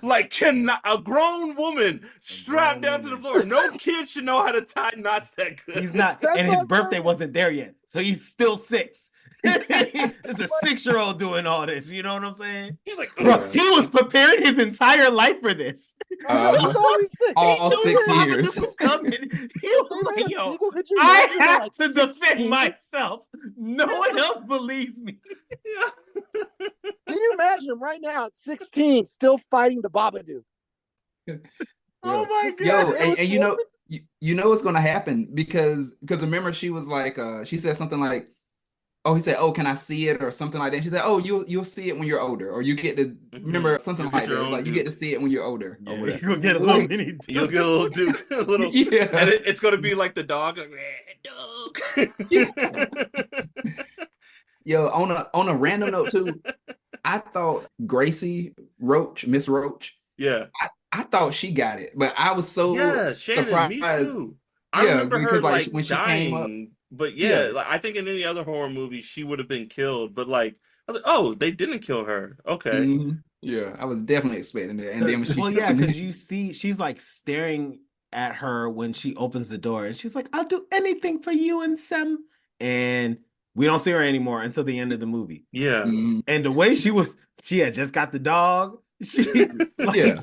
Like cannot a grown woman strapped down to the floor. No kid should know how to tie knots that good. He's not, That's and what his I'm birthday saying. wasn't there yet, so he's still 6. It's a 6-year-old doing all this. You know what I'm saying? He's like, Bro, Yeah. he was preparing his entire life for this. I know he's only 6. All He knew 6 the years. Babadook was coming. He They was made like, a yo, sequel. Could you I imagine him at, have like, to defend 16? myself. No one else believes me. yeah. Can you imagine him right now at 16 still fighting the Babadook? Oh my Yo, god. and you know what's gonna happen because remember she was like she said something like, oh, he said, oh, can I see it or something like that. She said, oh, you'll see it when you're older, or you get to remember something You'll get like your that. own Like you get to Duke. see it when you're older or Yeah, whatever. you'll get a little Like, mini Duke. You'll get a little Duke, a little, Yeah. and it's gonna be like the dog, like, Duke. Yo, on a random note too, I thought Gracie Roach, Miss Roach, Yeah, I thought she got it, but I was so yeah, Shannon, me surprised. too. I Yeah, remember her because like like when she came up, dying, but yeah, yeah. like, I think in any other horror movie she would have been killed. But like, I was like, oh, they didn't kill her. Okay, Yeah, I was definitely expecting it. And then when she Well, yeah, because you see, she's like staring at her when she opens the door, and she's like, "I'll do anything for you and Sam." And we don't see her anymore until the end of the movie. yeah. Mhm. And the way she had just got the dog. She like Yeah.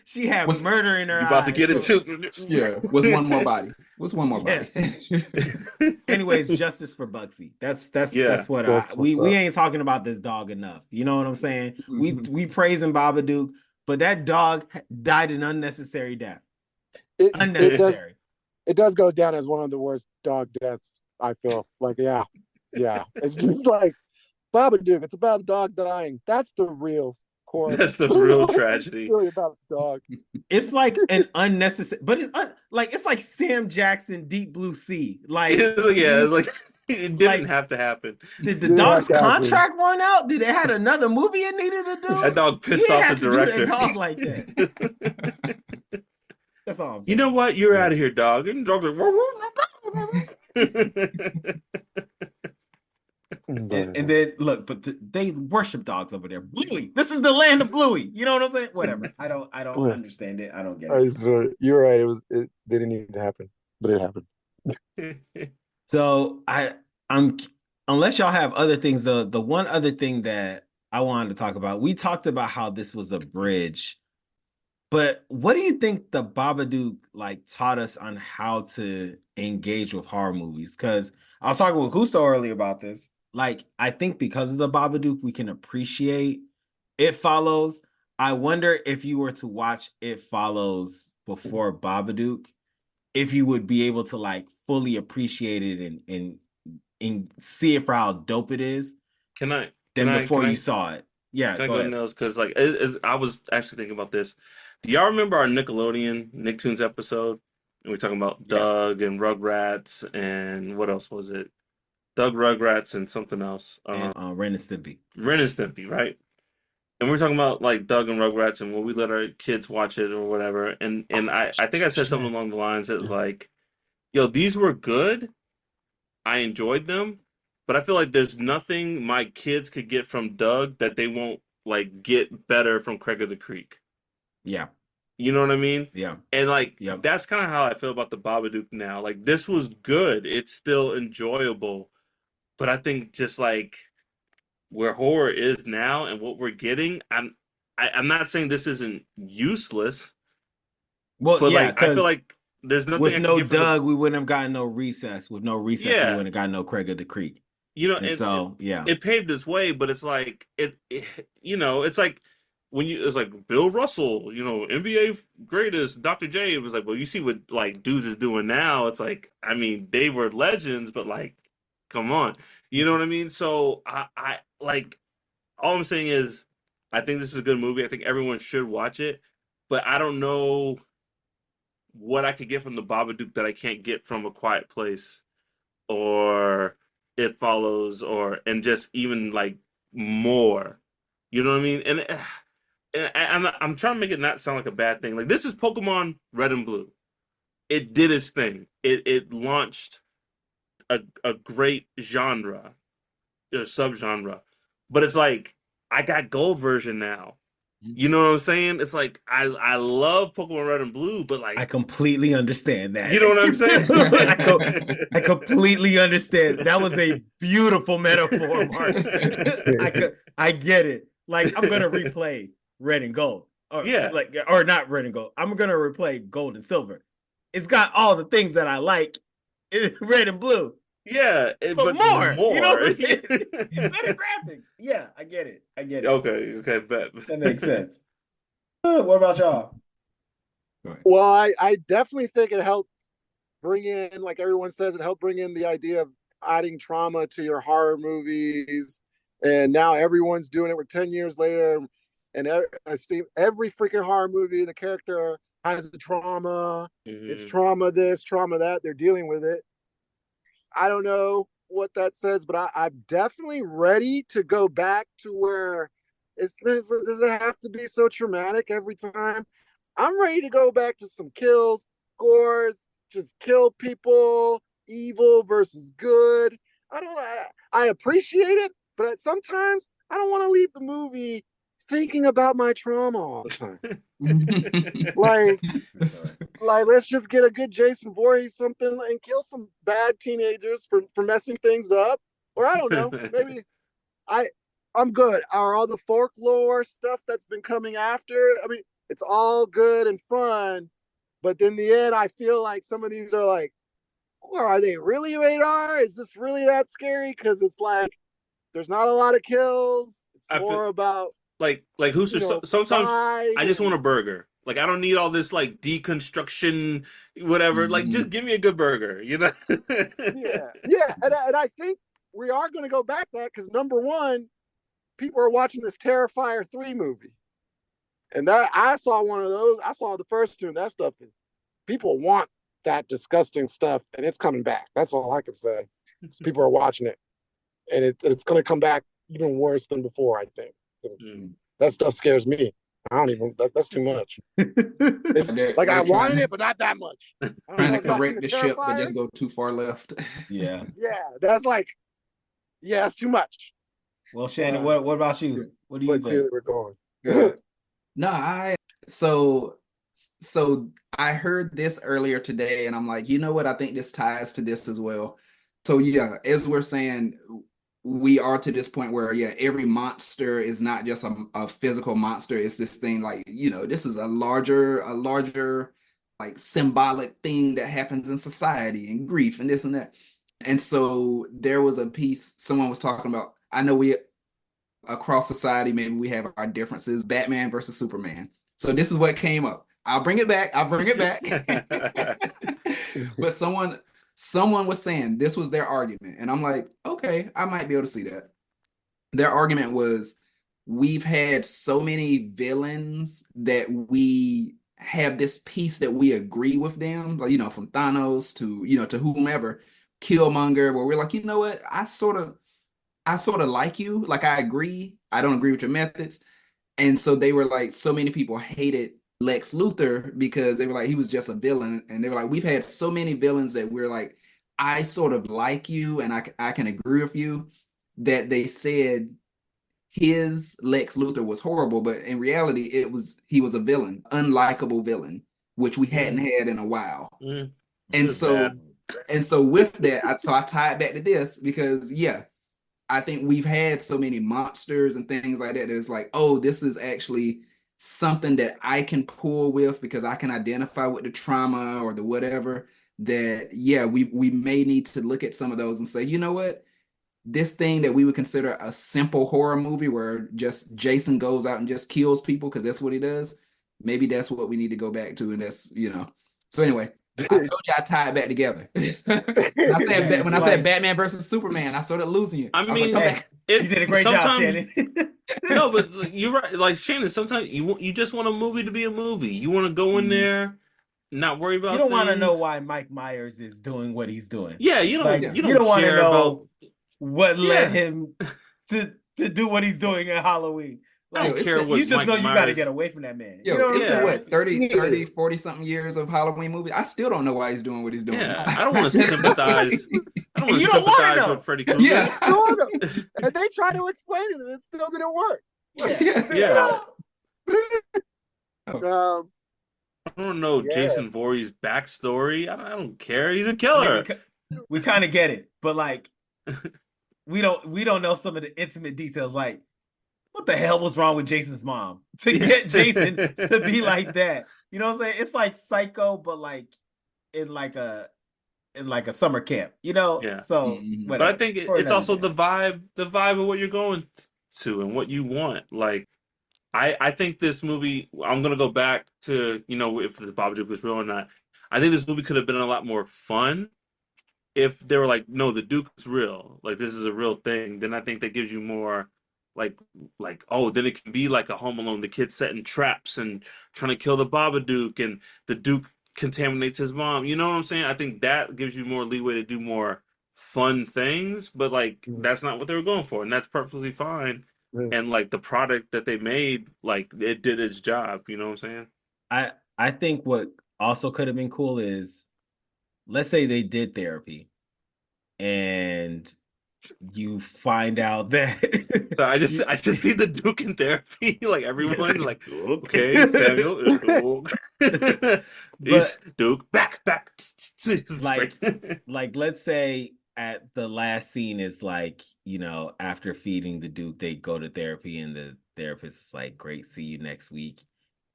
she had Was- murder in her You about to eyes. get it So, too? Yeah, was one more body. Was one more Yeah. body. anyways, justice for Bugsy. That's Yeah. what That's we what's up. ain't talking about this dog enough. You know what I'm saying? Mhm. We praising Babadook, but that dog died an unnecessary death. It Unnecessary. does go down as one of the worst dog deaths. I feel like, yeah. It's just like Babadook. It's about a dog dying. That's the real core. That's the real tragedy. It's really about the dog. It's like an unnecessary, but it's like Sam Jackson, Deep Blue Sea. Like, Yeah, like it didn't Like- have to happen. did the Didn't dog's have to happen. contract run out? Did it had another movie it needed to do? That dog He pissed didn't off have the to do that director. dog like that. That's all I'm saying. You know what? You're out of here, dog. And the dog's like, And then look, but they worship dogs over there. Bluey, this is the land of Bluey. You know what I'm saying? Whatever. I don't Yeah. understand it. I don't get it. You're right. It didn't need to happen, but it happened. So I'm unless y'all have other things, the one other thing that I wanted to talk about, we talked about how this was a bridge, but what do you think the Babadook like taught us on how to engage with horror movies? Because I was talking with Justo earlier about this. Like, I think because of the Babadook, we can appreciate It Follows. I wonder if you were to watch It Follows before Babadook, if you would be able to like fully appreciate it and see it for how dope it is Can I? than Can I? before Can you I? saw it. Yeah, Can I go go ahead. nails? Because like I was actually thinking about this. Do y'all remember our Nickelodeon Nicktoons episode? And we're talking about Yes. Doug and Rugrats and what else was it? Doug, Rugrats, and something else. And Ren and Stimpy. Ren and Stimpy, right? And we're talking about like Doug and Rugrats and when we let our kids watch it or whatever. And I think I said something along the lines that was like, yo, these were good. I enjoyed them, but I feel like there's nothing my kids could get from Doug that they won't like get better from Craig of the Creek. Yeah. You know what I mean? Yeah. And like Yep. that's kind of how I feel about the Babadook now. Like this was good. It's still enjoyable. But I think just like where horror is now and what we're getting, I'm not saying this isn't useless, Well, but yeah, like I feel because like there's nothing with I can no get from the Doug, we wouldn't have gotten no Recess. With no Recess, we yeah, wouldn't have gotten no Craig of the Creek. you know, And and so, yeah. it paved its way, but it's like you know, it's like when you it's like Bill Russell, you know, NBA greatest, Dr. J. It was like, well, you see what like dudes is doing now. It's like, I mean, they were legends, but like, come on, you know what I mean? So I like all I'm saying is, I think this is a good movie. I think everyone should watch it, but I don't know what I could get from the Babadook that I can't get from A Quiet Place or It Follows and just even like more. You know what I mean? And I'm trying to make it not sound like a bad thing. Like this is Pokemon Red and Blue. It did its thing. It launched a great genre or subgenre. But it's like I got gold version now. You know what I'm saying? It's like I love Pokemon Red and Blue, but I like completely understand that. you know what I'm saying? I completely understand. That was a beautiful metaphor, Mark. I get it. Like I'm gonna replay Red and Gold, Yeah, or not Red and Gold. I'm gonna replay Gold and Silver. It's got all the things that I like in Red and Blue, yeah, but but more. You know more. what I'm saying? Better graphics. Yeah, I get it. I get it. Okay, bet. That makes sense. What about y'all? Well, I definitely think it helped bring in, like everyone says, it helped bring in the idea of adding trauma to your horror movies. And now everyone's doing it. We're 10 years later. And I've seen every freaking horror movie. The character has a trauma. It's Mhm. trauma this, trauma that. They're dealing with it. I don't know what that says, but I'm definitely ready to go back to where does it have to be so traumatic every time? I'm ready to go back to some kills, gores, just kill people, evil versus good. I appreciate it, but sometimes I don't want to leave the movie thinking about my trauma all the time. Like, let's just get a good Jason Voorhees something and kill some bad teenagers for messing things up. Or I don't know, maybe I I'm good. Are all the folklore stuff that's been coming after? I mean, it's all good and fun, but in the end, I feel like some of these are like, well, are they really radar? Is this really that scary? Because it's like there's not a lot of kills. It's I feel more about like who's just sometimes pride I just want a and burger. Like I don't need all this like deconstruction, whatever. Like just give me a good burger, you know? yeah, and I think we are going to go back to that because number one, people are watching this Terrifier 3 movie. And that I saw one of those. I saw the first two, and that stuff is people want that disgusting stuff, and it's coming back. That's all I can say. People are watching it, and it's going to come back even worse than before. I think that stuff scares me. I don't even. That's too much. It's like I wanted it, but not that much. I don't Trying know to if y'all seen correct the the ship, but Terrifier. just go too far left. Yeah. Yeah, that's like it's too much. Well, Shannon, what about you? What do you But think? clearly we're going. No, so I heard this earlier today, and I'm like, you know what? I think this ties to this as well. So yeah, as we're saying, we are to this point where every monster is not just a physical monster. It's this thing like, this is a larger like symbolic thing that happens in society and grief and this and that. And so there was a piece someone was talking about. I know we across society, maybe we have our differences, Batman versus Superman. So this is what came up. I'll bring it back. But someone was saying this was their argument. And I'm like, okay, I might be able to see that. Their argument was we've had so many villains that we have this piece that we agree with them, like, from Thanos to whomever, Killmonger, where we're like, you know what? I sort of like you. Like, I agree. I don't agree with your methods. And so they were like, so many people hated Lex Luthor because they were like, he was just a villain. And they were like, we've had so many villains that we're like, I sort of like you and I can agree with you, that they said his Lex Luthor was horrible, but in reality, he was a villain, unlikable villain, which we hadn't had in a while. Mm, it And was bad. so with that, I tie it back to this because yeah, I think we've had so many monsters and things like that. It's like, oh, this is actually something that I can pull with because I can identify with the trauma or the whatever. That yeah, we may need to look at some of those and say, you know what, this thing that we would consider a simple horror movie where just Jason goes out and just kills people because that's what he does. Maybe that's what we need to go back to, and that's So anyway, I told you I tie it back together. Man, When I said Batman versus Superman, I started losing it. I I was like, mean, come back. you did a great job, sometimes Shannon. no, but like, you're right. Like Shannon, sometimes you just want a movie to be a movie. You want to go in there, not worry You about don't want to know things. why Mike Myers is doing what he's doing. Yeah, Like you you don't don't want to care about. know what led Yeah, him to do what he's doing in Halloween. I Yo, don't Like it's care been you what just Mike know you got to get Myers. away from that man. You yo, know what I'm it's been Yeah, saying? what 30, Yeah. 30, 40 something years of Halloween movie. I still don't know why he's doing what he's doing. yeah. I don't want to sympathize. I don't And want you to don't want to sympathize know. with Freddy Krueger. Yeah. No, no. And they tried to explain it, and it still didn't work. Yeah. Yeah, Um, I don't know yeah. Jason Voorhees' backstory. I don't care. He's a I mean, killer. we kind of get it, but like we don't know some of the intimate details. Like what the hell was wrong with Jason's mom to get Jason to be like that? You know what I'm saying? It's like Psycho, but like in like a summer camp. You know? Yeah. So Mhm. But I whatever. think For it's another also day. the vibe of what you're going to and what you want. Like I think this movie. I'm gonna go back to if the Babadook was real or not. I think this movie could have been a lot more fun if they were like, no, the Duke is real. Like this is a real thing. Then I think that gives you more like oh, then it can be like a Home Alone. The kid setting traps and trying to kill the Babadook, and the Duke contaminates his mom. You know what I'm saying? I think that gives you more leeway to do more fun things. But like that's not what they were going for, and that's perfectly fine. And like the product that they made, like it did its job. You know what I'm saying? I think what also could have been cool is let's say they did therapy and you find out that So I you, just see the Duke in therapy, like it's everyone, like, like okay, okay. Samuel, he's But Duke, back, like let's say at the last scene is like, after feeding the Duke, they go to therapy and the therapist is like, great, see you next week.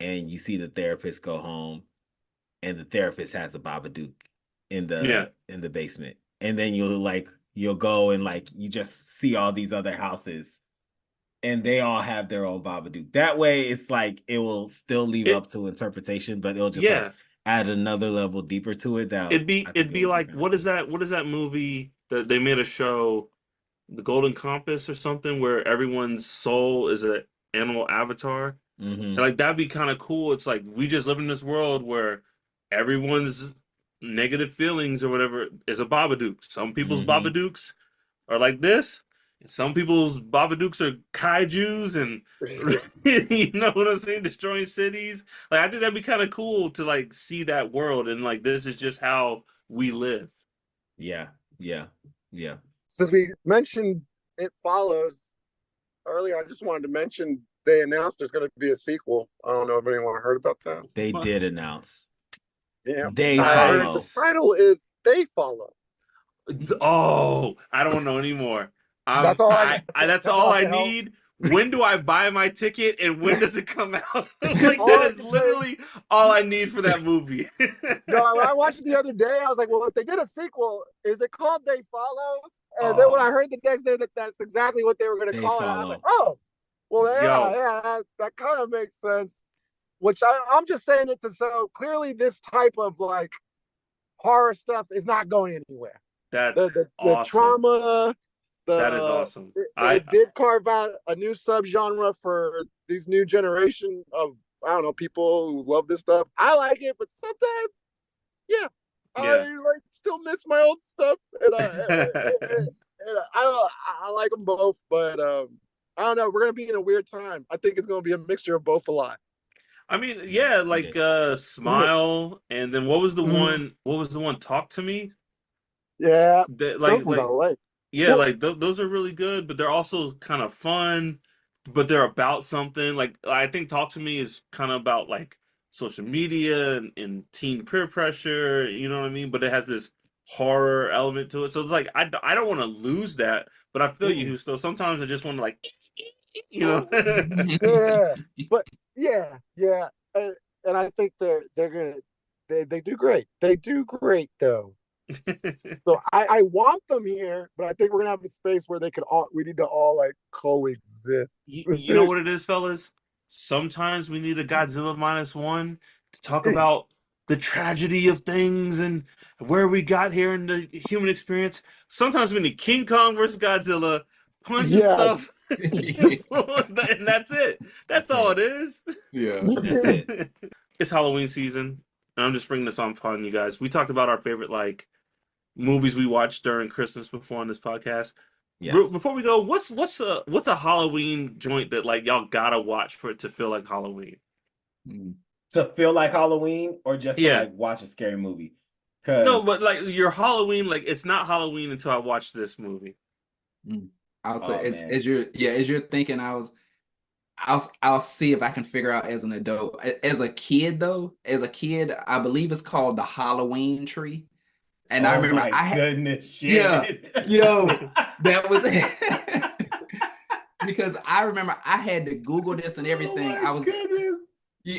And you see the therapist go home and the therapist has a Babadook yeah, in the basement. And then you'll go and like you just see all these other houses and they all have their own Babadook. That way it's like it will still leave it, up to interpretation, but it'll just like yeah, add another level deeper to it that I think it'd it be would be like kind of cool. what is that movie that they made a show, The Golden Compass or something, where everyone's soul is an animal avatar. And Mm-hmm. like that'd be kind of cool. It's like we just live in this world where everyone's negative feelings or whatever is a Babadook. Some people's Mm-hmm. Babadooks are like this. And some people's Babadooks are kaijus and you know what I'm saying, destroying cities. Like I think that'd be kind of cool to like see that world and like this is just how we live. Yeah. Yeah. Yeah. Since we mentioned It Follows earlier, I just wanted to mention they announced there's going to be a sequel. I don't know if anyone heard about that. They What? did announce. Yeah, They I heard the follow. Nice. title is They Follow. Oh, I don't know anymore. That's all I. That's That's all all I I know. need. When do I buy my ticket and when does it come out? Like All that I is can say, literally all I need for that movie. no, when I watched it the other day, I was like, well, if they did a sequel, is it called They Follow? And then when I Oh, heard the next day that that's exactly what they were going to They call it, I was like, follow. oh, well, yo, that kind of makes sense. Which I'm just saying it to so clearly this type of like horror stuff is not going anywhere. that's The awesome. trauma, That is the awesome. it did carve out a new subgenre for these new generation of I don't know people who love this stuff. I like it, but sometimes, yeah, I Yeah. like still miss my old stuff, and I like them both, but I don't know. We're gonna be in a weird time. I think it's gonna be a mixture of both a lot. I mean, yeah, like Mhm. Smile and then what was the one Talk to Me? Yeah, That those ones I like like. yeah, Well, like those are really good, but they're also kind of fun. but they're about something. Like I think Talk to Me is kind of about like social media and teen peer pressure. You know what I mean? But it has this horror element to it. So it's like I don't want to lose that, but I feel you. So sometimes I just want to like, you know. Yeah, but yeah, and I think they're gonna they do great. They do great though. So I want them here, but I think we're gonna have a space where they could all we need to all like coexist. You know what it is, fellas? Sometimes we need a Godzilla -1 to talk about the tragedy of things and where we got here in the human experience. Sometimes we need King Kong versus Godzilla, punching Yeah. stuff, and that's it. That's all it is. Yeah. That's it. It's Halloween season, and I'm just bringing this on upon you guys. We talked about our favorite like movies we watched during Christmas before on this podcast. Yes. Before we go, what's a Halloween joint that like y'all gotta watch for it to feel like Halloween? To feel like Halloween or just to Yeah. like watch a scary movie? No, but like your Halloween, like it's not Halloween until I watch this movie. I'll say Oh, man. as you're thinking, I'll see if I can figure out as an adult. As a kid though, I believe it's called the Halloween tree. And I Oh remember my goodness, shit. yeah, yo, that was because I remember I had to Google this and everything. Oh my goodness.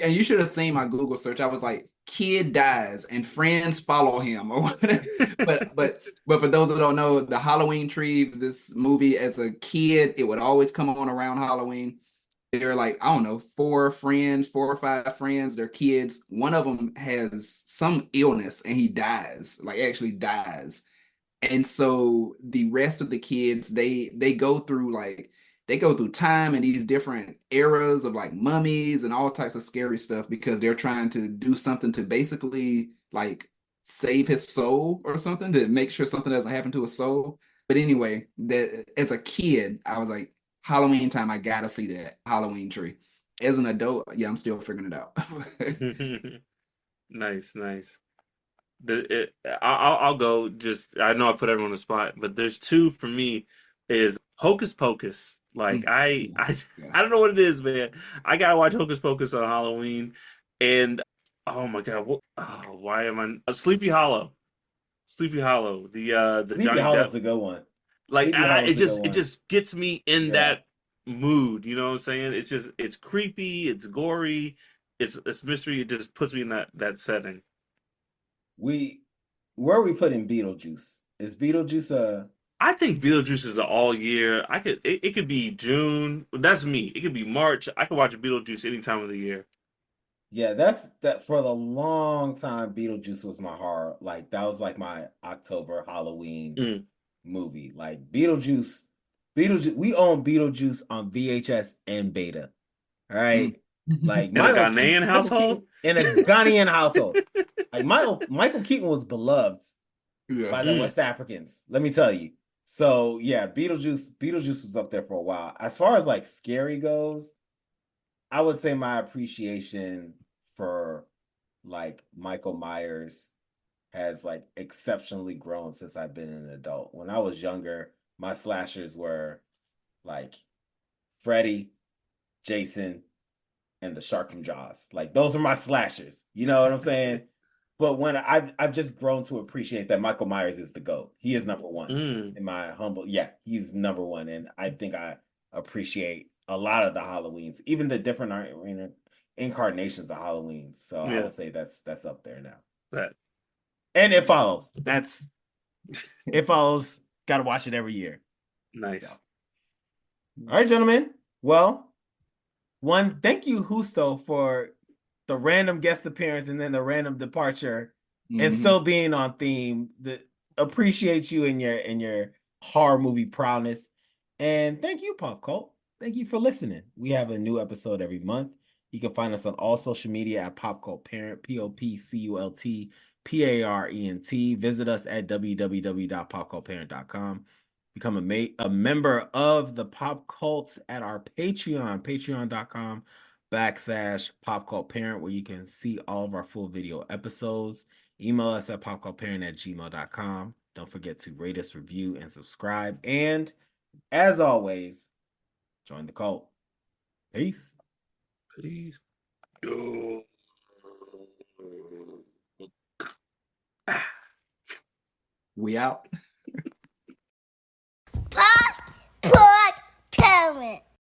And you should have seen my Google search. I was like, kid dies and friends follow him or whatever. But for those that don't know, the Halloween tree, this movie as a kid, it would always come on around Halloween. They're like, I don't know, four or five friends, they're kids. One of them has some illness and he dies, like actually dies. And so the rest of the kids, they go through time and these different eras of like mummies and all types of scary stuff because they're trying to do something to basically like save his soul or something to make sure something doesn't happen to his soul. But anyway, that as a kid, I was like, Halloween time, I gotta see that Halloween tree. As an adult, yeah, I'm still figuring it out. Nice, nice. I'll go. Just I know I put everyone on the spot, but there's two for me. Is Hocus Pocus. Like Yeah. I don't know what it is, man. I gotta watch Hocus Pocus on Halloween, and oh my god, why am I Sleepy Hollow? Sleepy Hollow, the Sleepy Johnny Hollow's Depp. a good one. Like Sleepy Hollow's a good it one. just gets me in Yeah. that mood. You know what I'm saying? It's creepy, it's gory, it's mystery. It just puts me in that setting. Where are we putting Beetlejuice? Is Beetlejuice a I think Beetlejuice is an all year. It could be June. That's me. It could be March. I could watch Beetlejuice any time of the year. Yeah, that's that for the long time. Beetlejuice was my horror. Like that was like my October Halloween movie. Like Beetlejuice, we own Beetlejuice on VHS and beta. All right. Like In a Ghanaian household? In a Ghanaian household. Like Michael Keaton was beloved by the West Africans. Let me tell you. So yeah, Beetlejuice was up there for a while. As far as like scary goes, I would say my appreciation for like Michael Myers has like exceptionally grown since I've been an adult. When I was younger, my slashers were like Freddy, Jason, and the shark from Jaws. Like those are my slashers. You know what I'm saying? But when I've just grown to appreciate that Michael Myers is the GOAT. He is number one in my humble. Yeah, he's number one, and I think I appreciate a lot of the Halloweens, even the different incarnations of Halloween. So I would say that's up there now. And It Follows. It Follows. Got to watch it every year. Nice. So. All right, gentlemen. Well, thank you, Justo, for the random guest appearance and then the random departure, and still being on theme. Appreciate you and your horror movie prowess. And thank you, Pop Cult. Thank you for listening. We have a new episode every month. You can find us on all social media at Pop Cult Parent, POPCULT PARENT. Visit us at www.popcultparent.com. Become a member of the Pop Cults at our patreon.com/popcultparent, where you can see all of our full video episodes. Email us at popcultparent@gmail.com. Don't forget to rate us, review, and subscribe. And as always, join the cult. Peace. Please. Yo. We out. Pod, pod, parent.